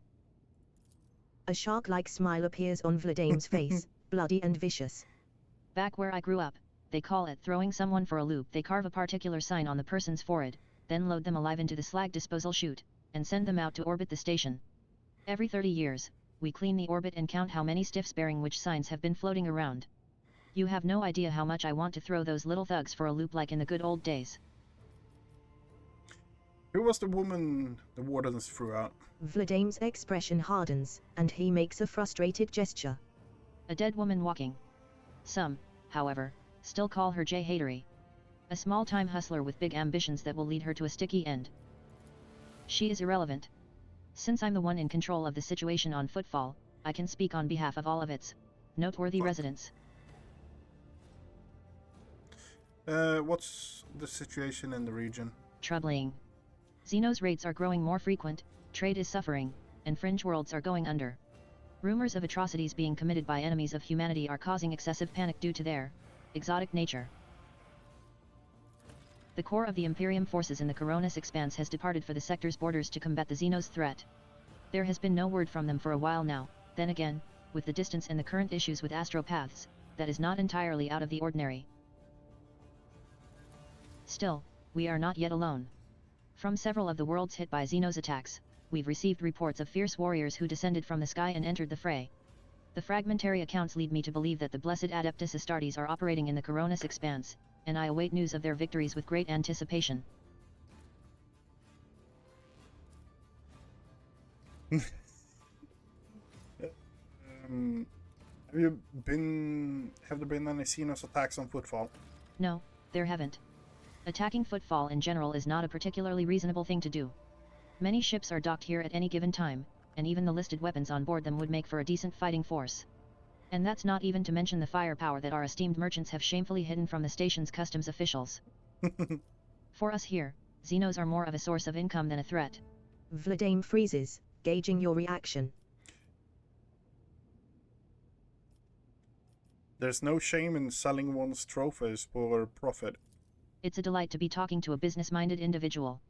A shark-like smile appears on Vladame's face, bloody and vicious. Back where I grew up, they call it throwing someone for a loop. They carve a particular sign on the person's forehead, then load them alive into the slag disposal chute, and send them out to orbit the station. Every 30 years, we clean the orbit and count how many stiffs bearing which signs have been floating around. You have no idea how much I want to throw those little thugs for a loop like in the good old days. Who was the woman the wardens threw out? Vladame's expression hardens, and he makes a frustrated gesture. A dead woman walking. Some, however, still call her Jay Hatery. A small-time hustler with big ambitions that will lead her to a sticky end. She is irrelevant. Since I'm the one in control of the situation on Footfall, I can speak on behalf of all of its noteworthy residents. What's the situation in the region? Troubling. Xenos raids are growing more frequent, trade is suffering, and fringe worlds are going under. Rumors of atrocities being committed by enemies of humanity are causing excessive panic due to their exotic nature. The core of the Imperium forces in the Coronis Expanse has departed for the sector's borders to combat the Xenos threat. There has been no word from them for a while now. Then again, with the distance and the current issues with astropaths, that is not entirely out of the ordinary. Still, we are not yet alone. From several of the worlds hit by Xenos attacks, we've received reports of fierce warriors who descended from the sky and entered the fray. The fragmentary accounts lead me to believe that the blessed Adeptus Astartes are operating in the Coronis Expanse, and I await news of their victories with great anticipation. Have there been any Xenos attacks on Footfall? No, there haven't. Attacking Footfall in general is not a particularly reasonable thing to do. Many ships are docked here at any given time, and even the listed weapons on board them would make for a decent fighting force. And that's not even to mention the firepower that our esteemed merchants have shamefully hidden from the station's customs officials. For us here, Xenos are more of a source of income than a threat. Vladame freezes, gauging your reaction. There's no shame in selling one's trophies for profit. It's a delight to be talking to a business-minded individual.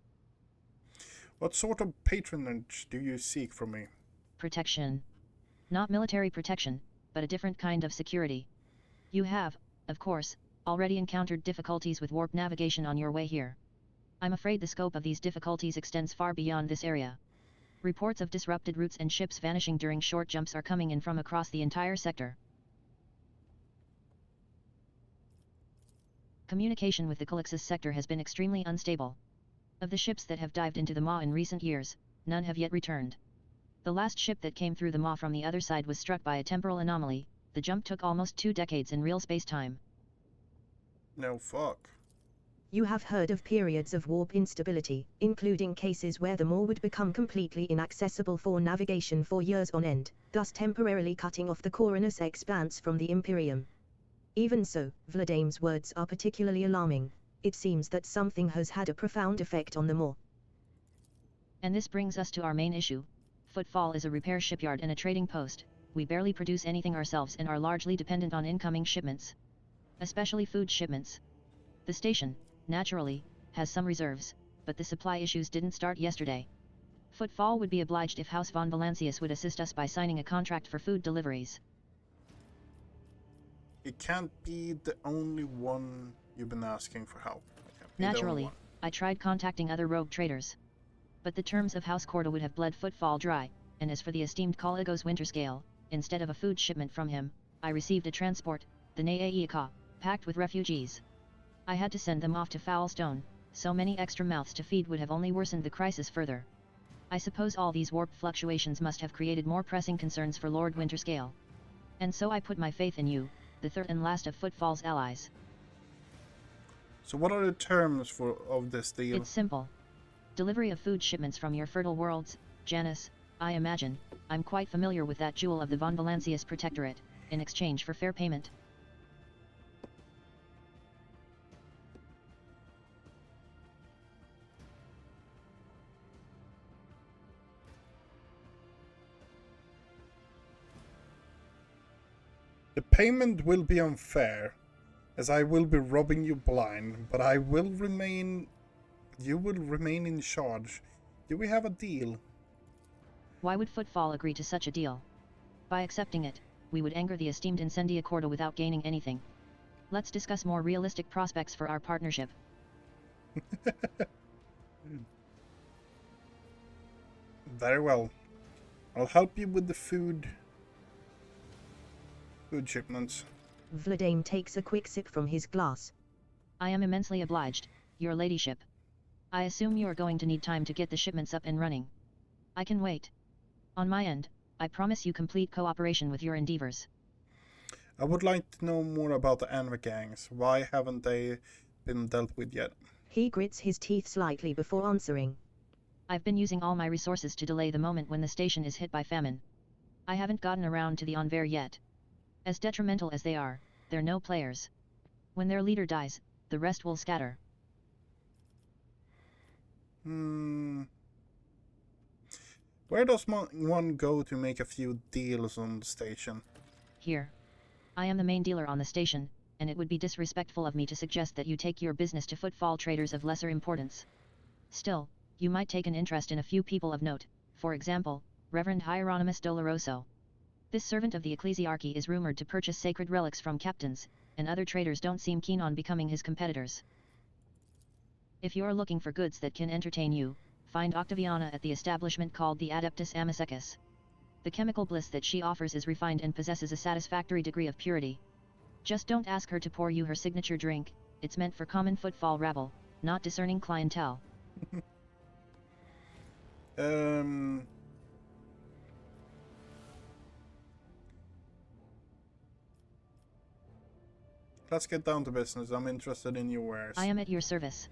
What sort of patronage do you seek from me? Protection. Not military protection, but a different kind of security. You have, of course, already encountered difficulties with warp navigation on your way here. I'm afraid the scope of these difficulties extends far beyond this area. Reports of disrupted routes and ships vanishing during short jumps are coming in from across the entire sector. Communication with the Calixis sector has been extremely unstable. Of the ships that have dived into the Maw in recent years, none have yet returned. The last ship that came through the Maw from the other side was struck by a temporal anomaly. The jump took almost 2 decades in real space-time. No fuck. You have heard of periods of warp instability, including cases where the Maw would become completely inaccessible for navigation for years on end, thus temporarily cutting off the Coronis Expanse from the Imperium. Even so, Vladame's words are particularly alarming. It seems that something has had a profound effect on the Maw. And this brings us to our main issue. Footfall is a repair shipyard and a trading post. We barely produce anything ourselves and are largely dependent on incoming shipments. Especially food shipments. The station, naturally, has some reserves, but the supply issues didn't start yesterday. Footfall would be obliged if House von Valancius would assist us by signing a contract for food deliveries. It can't be the only one you've been asking for help. Naturally, I tried contacting other rogue traders. But the terms of House Corda would have bled Footfall dry, and as for the esteemed Caligos Winterscale, instead of a food shipment from him, I received a transport, the Naeika, packed with refugees. I had to send them off to Foulstone. So many extra mouths to feed would have only worsened the crisis further. I suppose all these warp fluctuations must have created more pressing concerns for Lord Winterscale. And so I put my faith in you, the third and last of Footfall's allies. So what are the terms of this deal? It's simple. Delivery of food shipments from your fertile worlds, Janus, I imagine. I'm quite familiar with that jewel of the von Valancius Protectorate, in exchange for fair payment. The payment will be unfair, as I will be robbing you blind, but you will remain in charge. Do we have a deal? Why would Footfall agree to such a deal? By accepting it, we would anger the esteemed Incendia Corda without gaining anything. Let's discuss more realistic prospects for our partnership. Very well. I'll help you with the food shipments. Vladame takes a quick sip from his glass. I am immensely obliged, your ladyship. I assume you are going to need time to get the shipments up and running. I can wait. On my end, I promise you complete cooperation with your endeavors. I would like to know more about the Anva gangs. Why haven't they been dealt with yet? He grits his teeth slightly before answering. I've been using all my resources to delay the moment when the station is hit by famine. I haven't gotten around to the Enver yet. As detrimental as they are, they're no players. When their leader dies, the rest will scatter. Where does one go to make a few deals on the station? Here. I am the main dealer on the station, and it would be disrespectful of me to suggest that you take your business to footfall traders of lesser importance. Still, you might take an interest in a few people of note, for example, Reverend Hieronymus Doloroso. This servant of the ecclesiarchy is rumored to purchase sacred relics from captains, and other traders don't seem keen on becoming his competitors. If you're looking for goods that can entertain you, find Octaviana at the establishment called the Adeptus Amicecus. The chemical bliss that she offers is refined and possesses a satisfactory degree of purity. Just don't ask her to pour you her signature drink, it's meant for common footfall rabble, not discerning clientele. Let's get down to business. I'm interested in your wares. I am at your service.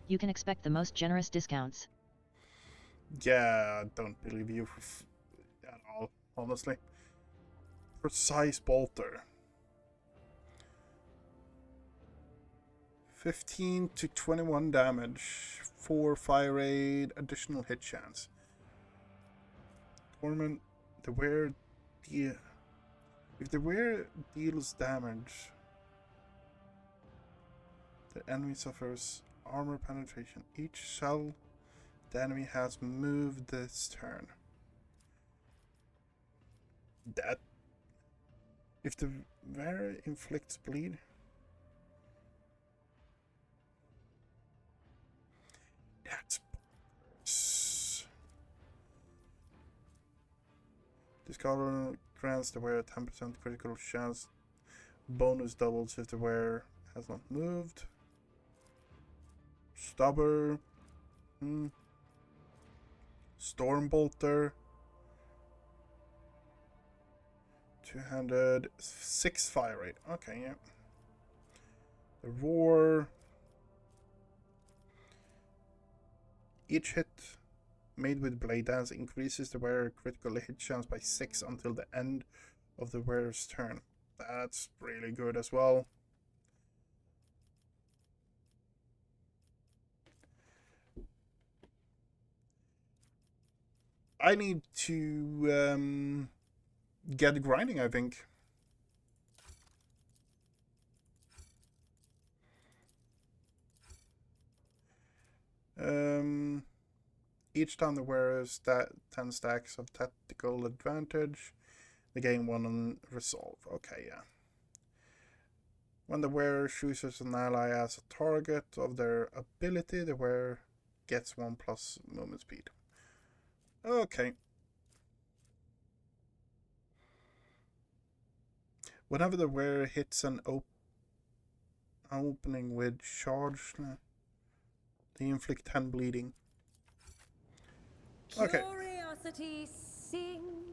You can expect the most generous discounts. Yeah, I don't believe you at all, honestly. Precise bolter. 15 to 21 damage, 4 fire rate, additional hit chance. Torment, the wearer if the wearer deals damage, the enemy suffers armor penetration. Each shell the enemy has moved this turn. That if the wearer inflicts bleed, that's this color grants the wearer 10% critical chance. Bonus doubles if the wearer has not moved. Stubber. Stormbolter. 200. 6 fire rate. Okay, yeah. The roar. Each hit made with blade dance increases the wearer critical hit chance by 6 until the end of the wearer's turn. That's really good as well. I need to get grinding, I think. Each time the wearer has 10 stacks of tactical advantage, they gain 1 on resolve. Okay, yeah. When the wearer chooses an ally as a target of their ability, the wearer gets 1 plus movement speed. Okay. Whenever the wearer hits an opening with charge, they inflict 10 bleeding. Okay.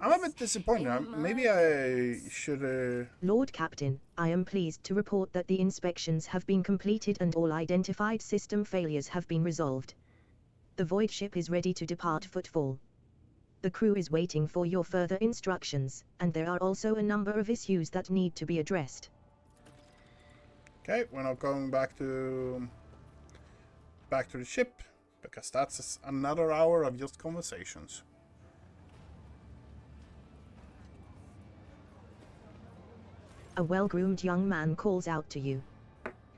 I'm a bit disappointed. Maybe I should... Lord Captain, I am pleased to report that the inspections have been completed and all identified system failures have been resolved. The void ship is ready to depart footfall. The crew is waiting for your further instructions, and there are also a number of issues that need to be addressed. Okay, we're not going back to the ship, because that's another hour of just conversations. A well-groomed young man calls out to you.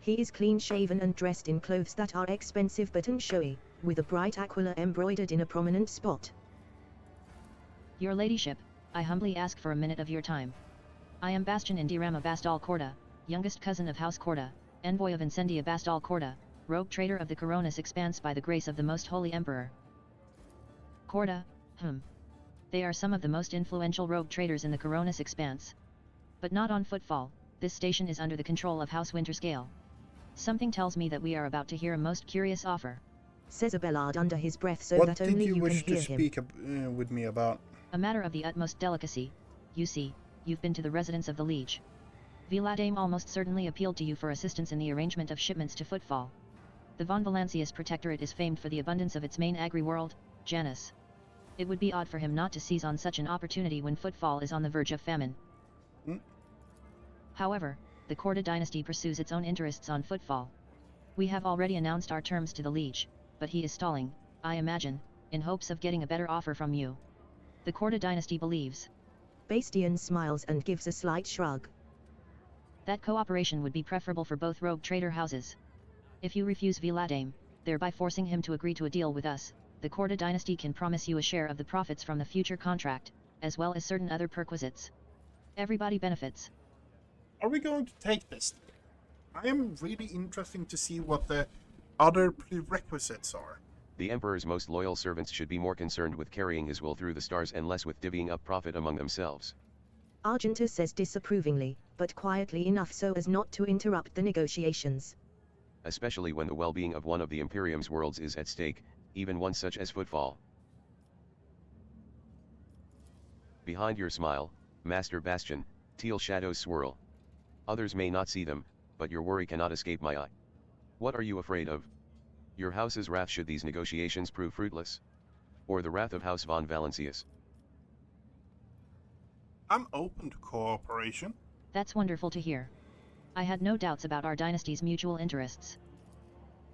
He is clean-shaven and dressed in clothes that are expensive but unshowy, with a bright aquila embroidered in a prominent spot. Your ladyship, I humbly ask for a minute of your time. I am Bastion Indirama Bastal Corda, youngest cousin of House Corda, envoy of Incendia Bastal Corda, rogue trader of the Coronis Expanse by the grace of the Most Holy Emperor. Corda, They are some of the most influential rogue traders in the Coronis Expanse. But not on footfall, this station is under the control of House Winterscale. Something tells me that we are about to hear a most curious offer. Says Abelard under his breath so what that only you can hear him. What did you wish to speak with me about? A matter of the utmost delicacy. You see, you've been to the residence of the Liege. Viladame almost certainly appealed to you for assistance in the arrangement of shipments to footfall. The Von Valancius Protectorate is famed for the abundance of its main agri-world, Janus. It would be odd for him not to seize on such an opportunity when Footfall is on the verge of famine. However, the Korda dynasty pursues its own interests on Footfall. We have already announced our terms to the Liege, but he is stalling, I imagine, in hopes of getting a better offer from you. The Korda dynasty believes. Bastian smiles and gives a slight shrug. That cooperation would be preferable for both rogue trader houses. If you refuse Viladame, thereby forcing him to agree to a deal with us, the Korda dynasty can promise you a share of the profits from the future contract, as well as certain other perquisites. Everybody benefits. Are we going to take this? I am really interested to see what the other prerequisites are. The Emperor's most loyal servants should be more concerned with carrying his will through the stars and less with divvying up profit among themselves. Argenta says disapprovingly, but quietly enough so as not to interrupt the negotiations. Especially when the well-being of one of the Imperium's worlds is at stake, even one such as Footfall. Behind your smile, Master Bastion, teal shadows swirl. Others may not see them, but your worry cannot escape my eye. What are you afraid of? Your house's wrath should these negotiations prove fruitless? Or the wrath of House von Valancius? I'm open to cooperation. That's wonderful to hear. I had no doubts about our dynasty's mutual interests.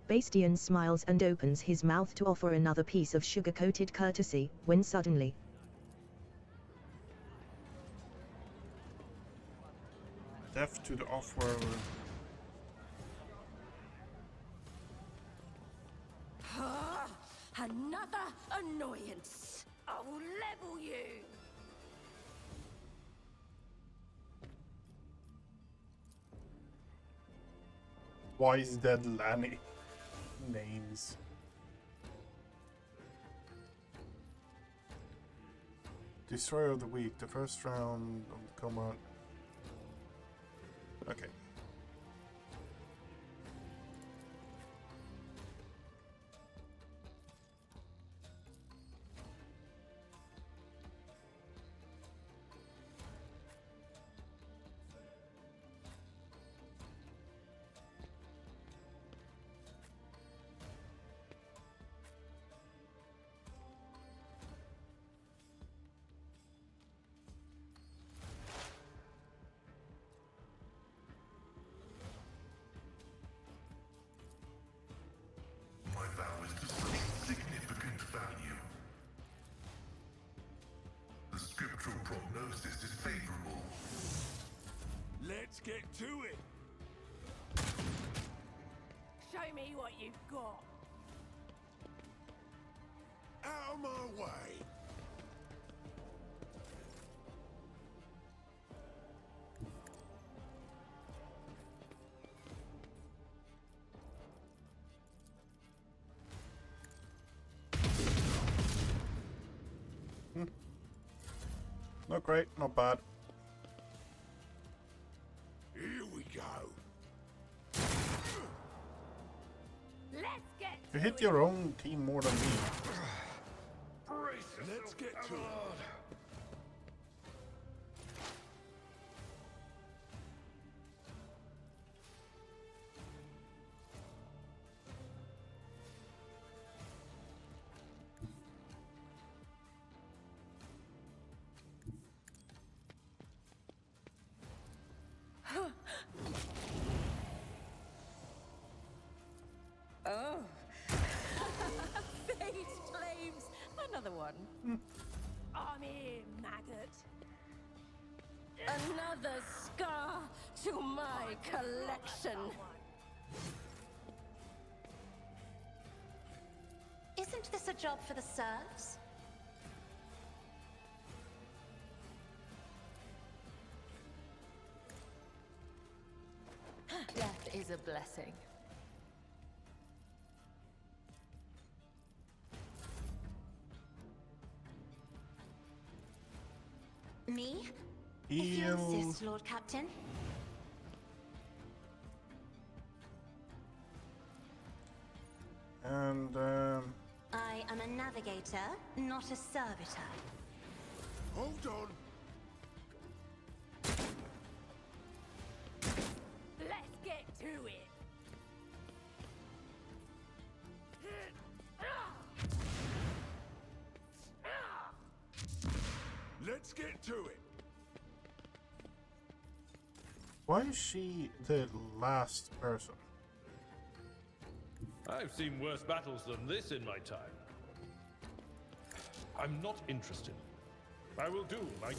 Bastian smiles and opens his mouth to offer another piece of sugar-coated courtesy, when suddenly... Death to the off-world. Another annoyance. I'll level you. Why is that Lanny? Names. Destroyer of the week, the first round of the combat. Okay. My vow is to seek significant value. The scriptural prognosis is favorable. Let's get to it. Show me what you've got. Out of my way. Not great, not bad. Here we go. Let's get You hit your own team more than me. Let's get to it. Oh. Phage flames. Another one. I'm here, maggot. Another scar to my collection. Isn't this a job for the serfs? Death is a blessing. Me? If you Heal. insist, Lord Captain. And I am a navigator, not a servitor. Hold on. Let's get to it. to it. Why is she the last person? I've seen worse battles than this in my time. I'm not interested. I will do my...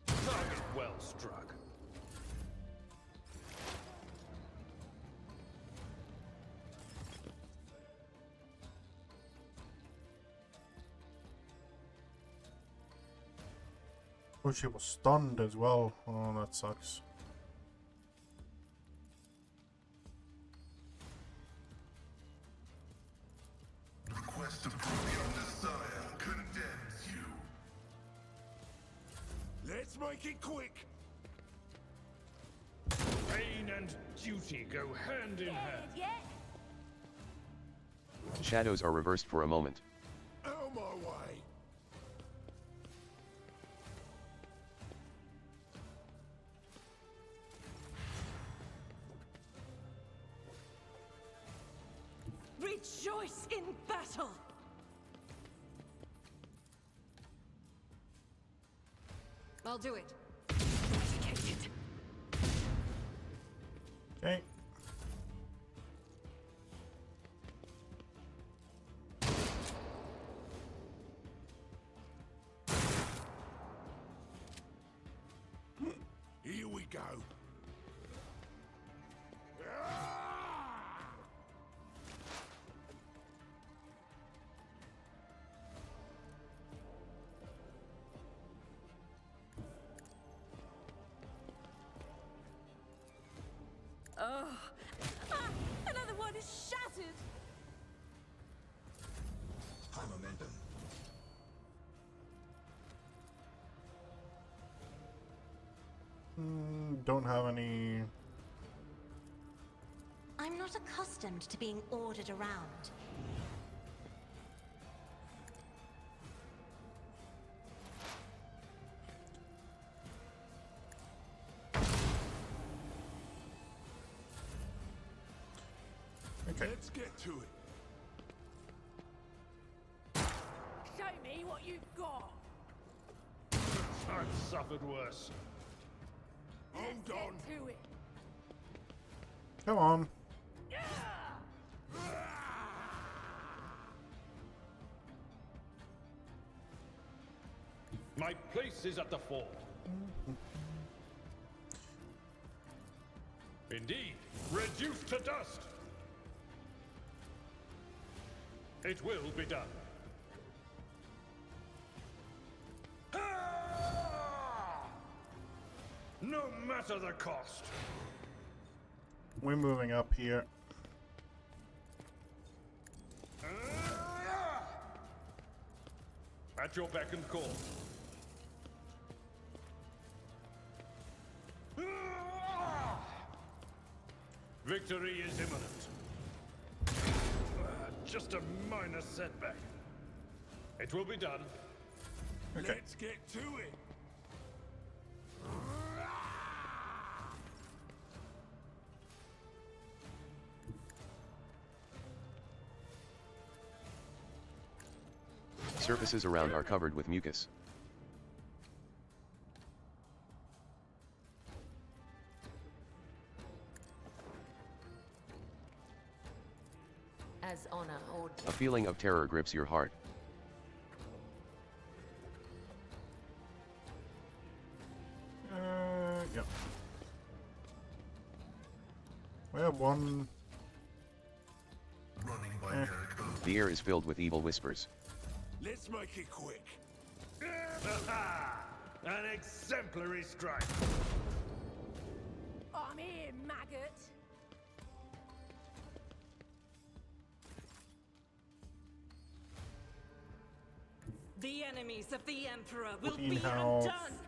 Target well struck. Oh, she was stunned as well. Oh, that sucks. The quest to prove your desire condemns you. Let's make it quick. Pain and duty go hand in hand. Yeah. Shadows are reversed for a moment. Out of my way. Rejoice in battle! I'll do it. Dedicated. Okay. Here we go. Oh, another one is shattered. High momentum. Don't have any. I'm not accustomed to being ordered around. Okay. Let's get to it. Show me what you've got. I've suffered worse. Hold Get on. to it. Come on. My place is at the fort. Indeed, reduced to dust. It will be done. Ah! No matter the cost. We're moving up here. Ah! At your beck and call. Ah! Victory is imminent. Just a minor setback. It will be done. Okay. Let's get to it. Surfaces around are covered with mucus. As honor or A feeling of terror grips your heart. Yeah. We have one. Running by Heretical. The air is filled with evil whispers. Let's make it quick. An exemplary strike. I'm here, maggot. the enemies of the Emperor will Queen be House. undone.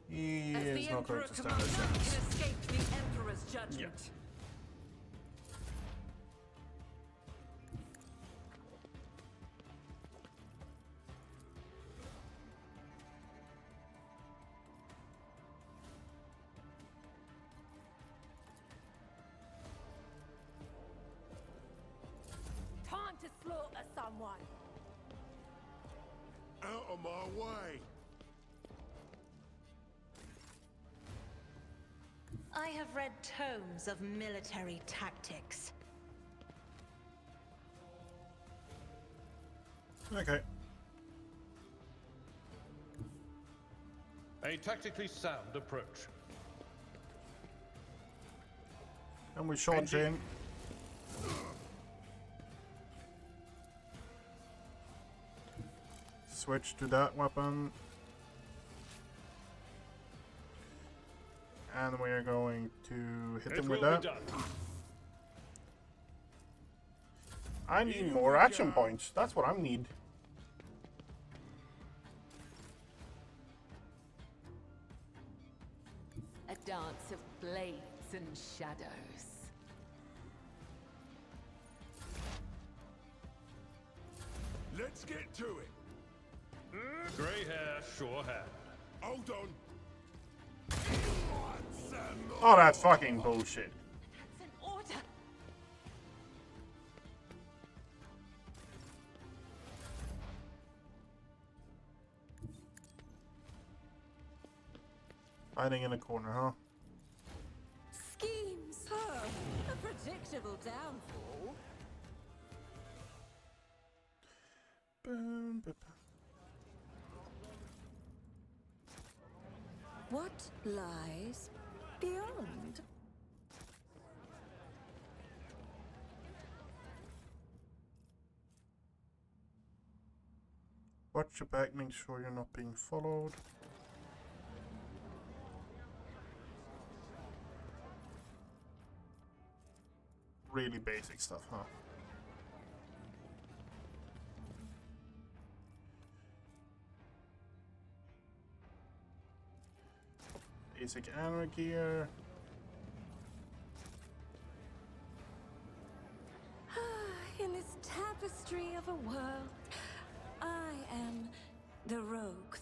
He As is the not Emperor going to stand a commands, none chance. can escape the Emperor's judgment. On my way. I have read tomes of military tactics. Okay. A tactically sound approach. And we charge in. Switch to that weapon. And we are going to hit him with that. I need more action points. That's what I need. A dance of blades and shadows. Let's get to it. Grey hair, sure hand. Hold on. Oh, that's fucking bullshit. That's an order. Hiding in a corner, huh? Schemes! Oh, a predictable downfall. Boom, boom, boom. What lies beyond? Watch your back, make sure you're not being followed. Really basic stuff, huh? Basic armor gear. In this tapestry of a world, I am the rogue.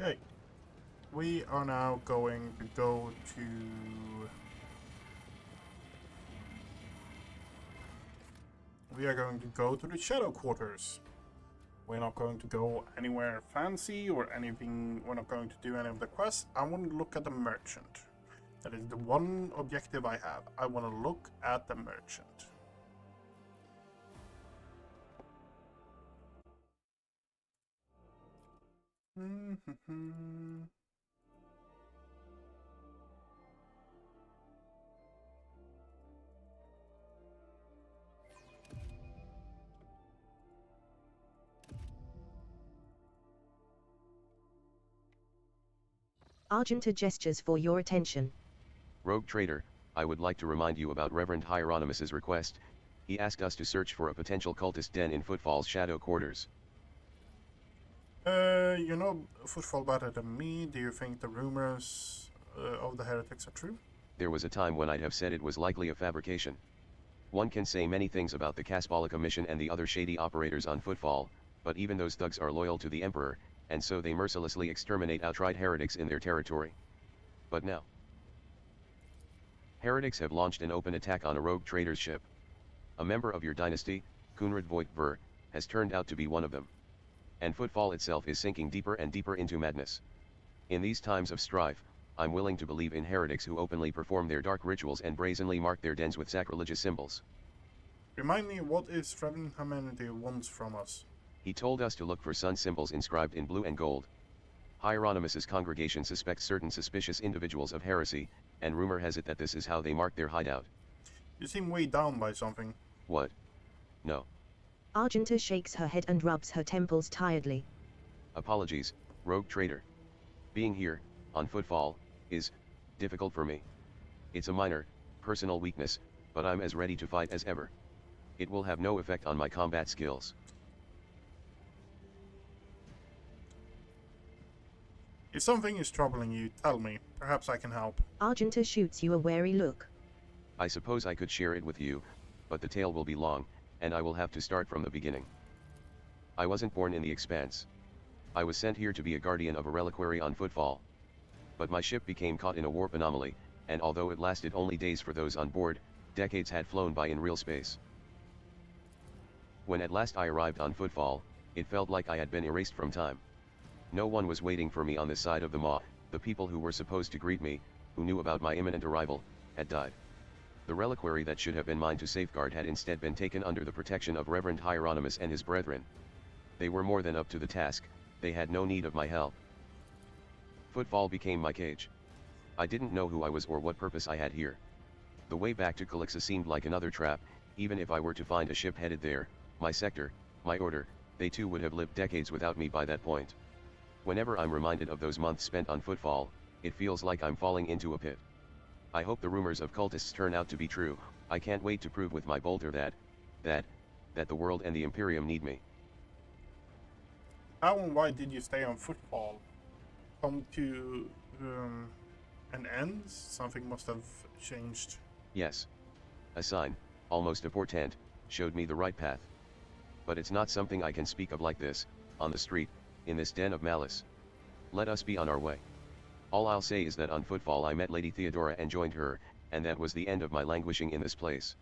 Okay. We are now going to go to... We are going to go to the Shadow Quarters. We're not going to go anywhere fancy or anything. We're not going to do any of the quests. I want to look at the merchant. That is the one objective I have. I want to look at the merchant. Argenta gestures for your attention. Rogue Trader, I would like to remind you about Reverend Hieronymus's request. He asked us to search for a potential cultist den in Footfall's Shadow Quarters. You know Footfall better than me. Do you think the rumors of the heretics are true? There was a time when I'd have said it was likely a fabrication. One can say many things about the Kasbalika mission and the other shady operators on Footfall, but even those thugs are loyal to the Emperor, and so they mercilessly exterminate outright heretics in their territory. But now, heretics have launched an open attack on a rogue trader's ship. A member of your dynasty, Kunrad Voigt Ver, has turned out to be one of them. And Footfall itself is sinking deeper and deeper into madness. In these times of strife, I'm willing to believe in heretics who openly perform their dark rituals and brazenly mark their dens with sacrilegious symbols. Remind me, what is Reverend Humanity wants from us? He told us to look for sun symbols inscribed in blue and gold. Hieronymus's congregation suspects certain suspicious individuals of heresy, and rumor has it that this is how they mark their hideout. You seem weighed down by something. What? No. Argenta shakes her head and rubs her temples tiredly. Apologies, Rogue Trader. Being here, on Footfall, is difficult for me. It's a minor, personal weakness, but I'm as ready to fight as ever. It will have no effect on my combat skills. If something is troubling you, tell me. Perhaps I can help. Argenta shoots you a wary look. I suppose I could share it with you, but the tale will be long, and I will have to start from the beginning. I wasn't born in the Expanse. I was sent here to be a guardian of a reliquary on Footfall. But my ship became caught in a warp anomaly, and although it lasted only days for those on board, decades had flown by in real space. When at last I arrived on Footfall, it felt like I had been erased from time. No one was waiting for me on this side of the maw. The people who were supposed to greet me, who knew about my imminent arrival, had died. The reliquary that should have been mine to safeguard had instead been taken under the protection of Reverend Hieronymus and his brethren. They were more than up to the task, they had no need of my help. Footfall became my cage. I didn't know who I was or what purpose I had here. The way back to Calixa seemed like another trap. Even if I were to find a ship headed there, my sector, my order, they too would have lived decades without me by that point. Whenever I'm reminded of those months spent on Footfall, it feels like I'm falling into a pit. I hope the rumors of cultists turn out to be true. I can't wait to prove with my bolter that the world and the Imperium need me. How and why did you stay on Footfall? Come to an end? Something must have changed. Yes. A sign, almost a portent, showed me the right path. But it's not something I can speak of like this, on the street, in this den of malice. Let us be on our way. All I'll say is that on Footfall I met Lady Theodora and joined her, and that was the end of my languishing in this place.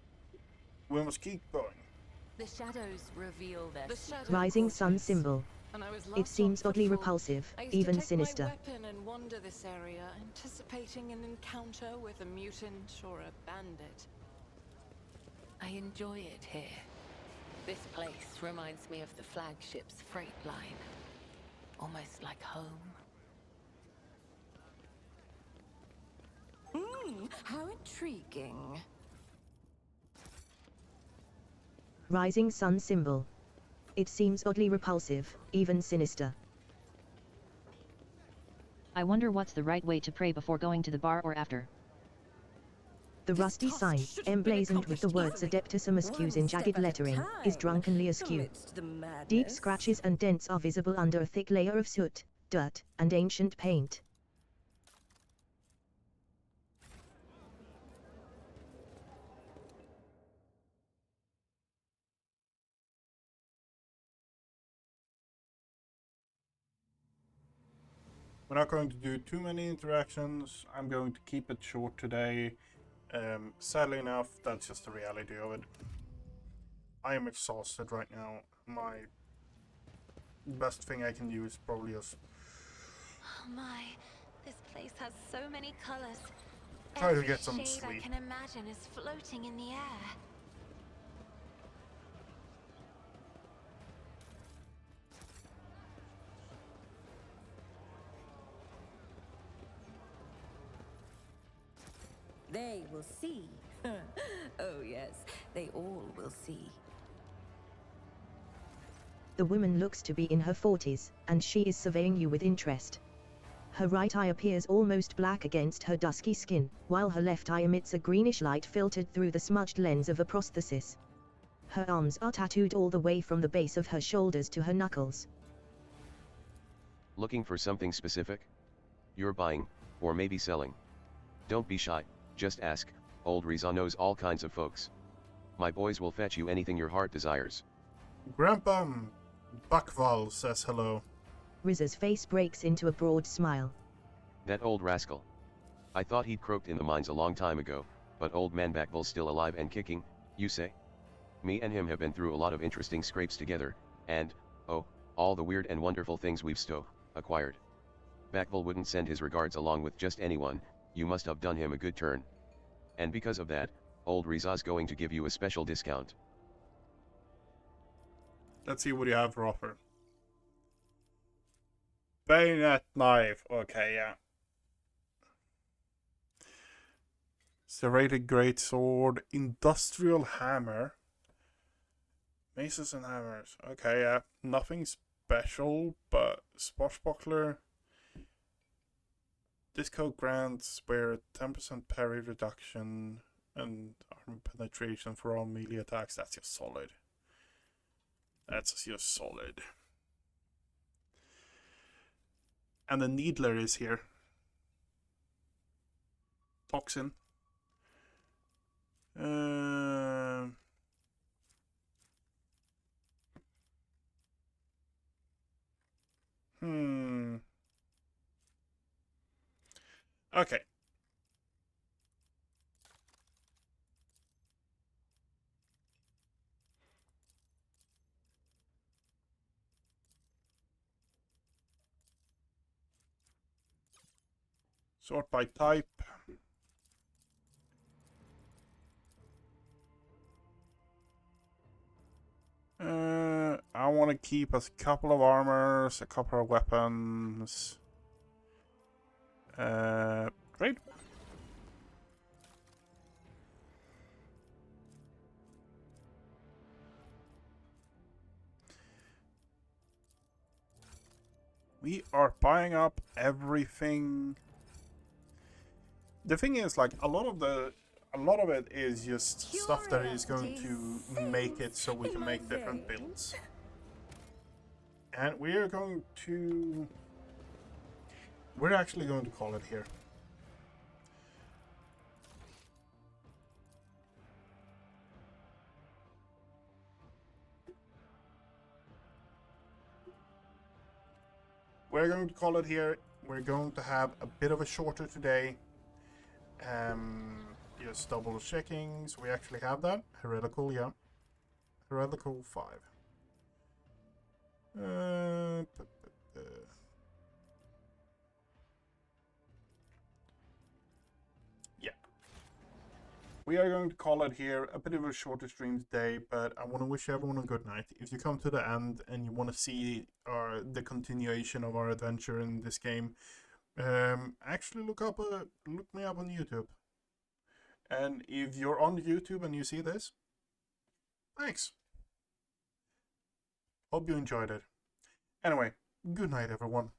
We must keep going. The shadows reveal their Rising sun symbol. It seems oddly repulsive, even sinister. I used to take my weapon and wander this area, anticipating an encounter with a mutant or a bandit. I enjoy it here. This place reminds me of the flagship's freight line. Almost like home. How intriguing. Rising sun symbol. It seems oddly repulsive, even sinister. I wonder what's the right way to pray before going to the bar or after. The rusty sign, emblazoned with the words Adeptus Amascus in jagged lettering, is drunkenly askew. Deep scratches and dents are visible under a thick layer of soot, dirt, and ancient paint. We're not going to do too many interactions. I'm going to keep it short today. Sadly enough, that's just the reality of it. I am exhausted right now. My best thing I can do is probably just... Oh my, this place has so many colors. Try to get some Every shade sleep. I can imagine is floating in the air. They will see. Oh yes, they all will see. The woman looks to be in her 40s, and she is surveying you with interest. Her right eye appears almost black against her dusky skin, while her left eye emits a greenish light filtered through the smudged lens of a prosthesis. Her arms are tattooed all the way from the base of her shoulders to her knuckles. Looking for something specific? You're buying, or maybe selling. Don't be shy, just ask. Old Riza knows all kinds of folks. My boys will fetch you anything your heart desires. Grandpa Buckval says hello. Riza's face breaks into a broad smile. That old rascal. I thought he'd croaked in the mines a long time ago, but old man Backville's still alive and kicking, you say? Me and him have been through a lot of interesting scrapes together, and, oh, all the weird and wonderful things we've acquired. Backville wouldn't send his regards along with just anyone. You must have done him a good turn. And because of that, old Riza's going to give you a special discount. Let's see what you have for offer. Bayonet knife. Okay, yeah. Serrated greatsword. Industrial hammer. Maces and hammers. Okay, yeah. Nothing special, but swashbuckler. This coat grants where 10% parry reduction and arm penetration for all melee attacks. That's just solid. That's just solid. And the needler is here. Toxin. Okay. Sort by type. I want to keep a couple of armors, a couple of weapons. Trade. We are buying up everything. The thing is, like, a lot of it is just stuff that is going to make it so we can make different builds. And we're actually going to call it here. We're going to call it here. We're going to have a bit of a shorter today. Just double checking. So we actually have that. Heretical, yeah. Heretical 5. Yeah. We are going to call it here. A bit of a shorter stream today, but I want to wish everyone a good night. If you come to the end and you want to see the continuation of our adventure in this game, actually look me up on YouTube. And if you're on YouTube and you see this, thanks. Hope you enjoyed it. Anyway, good night, everyone.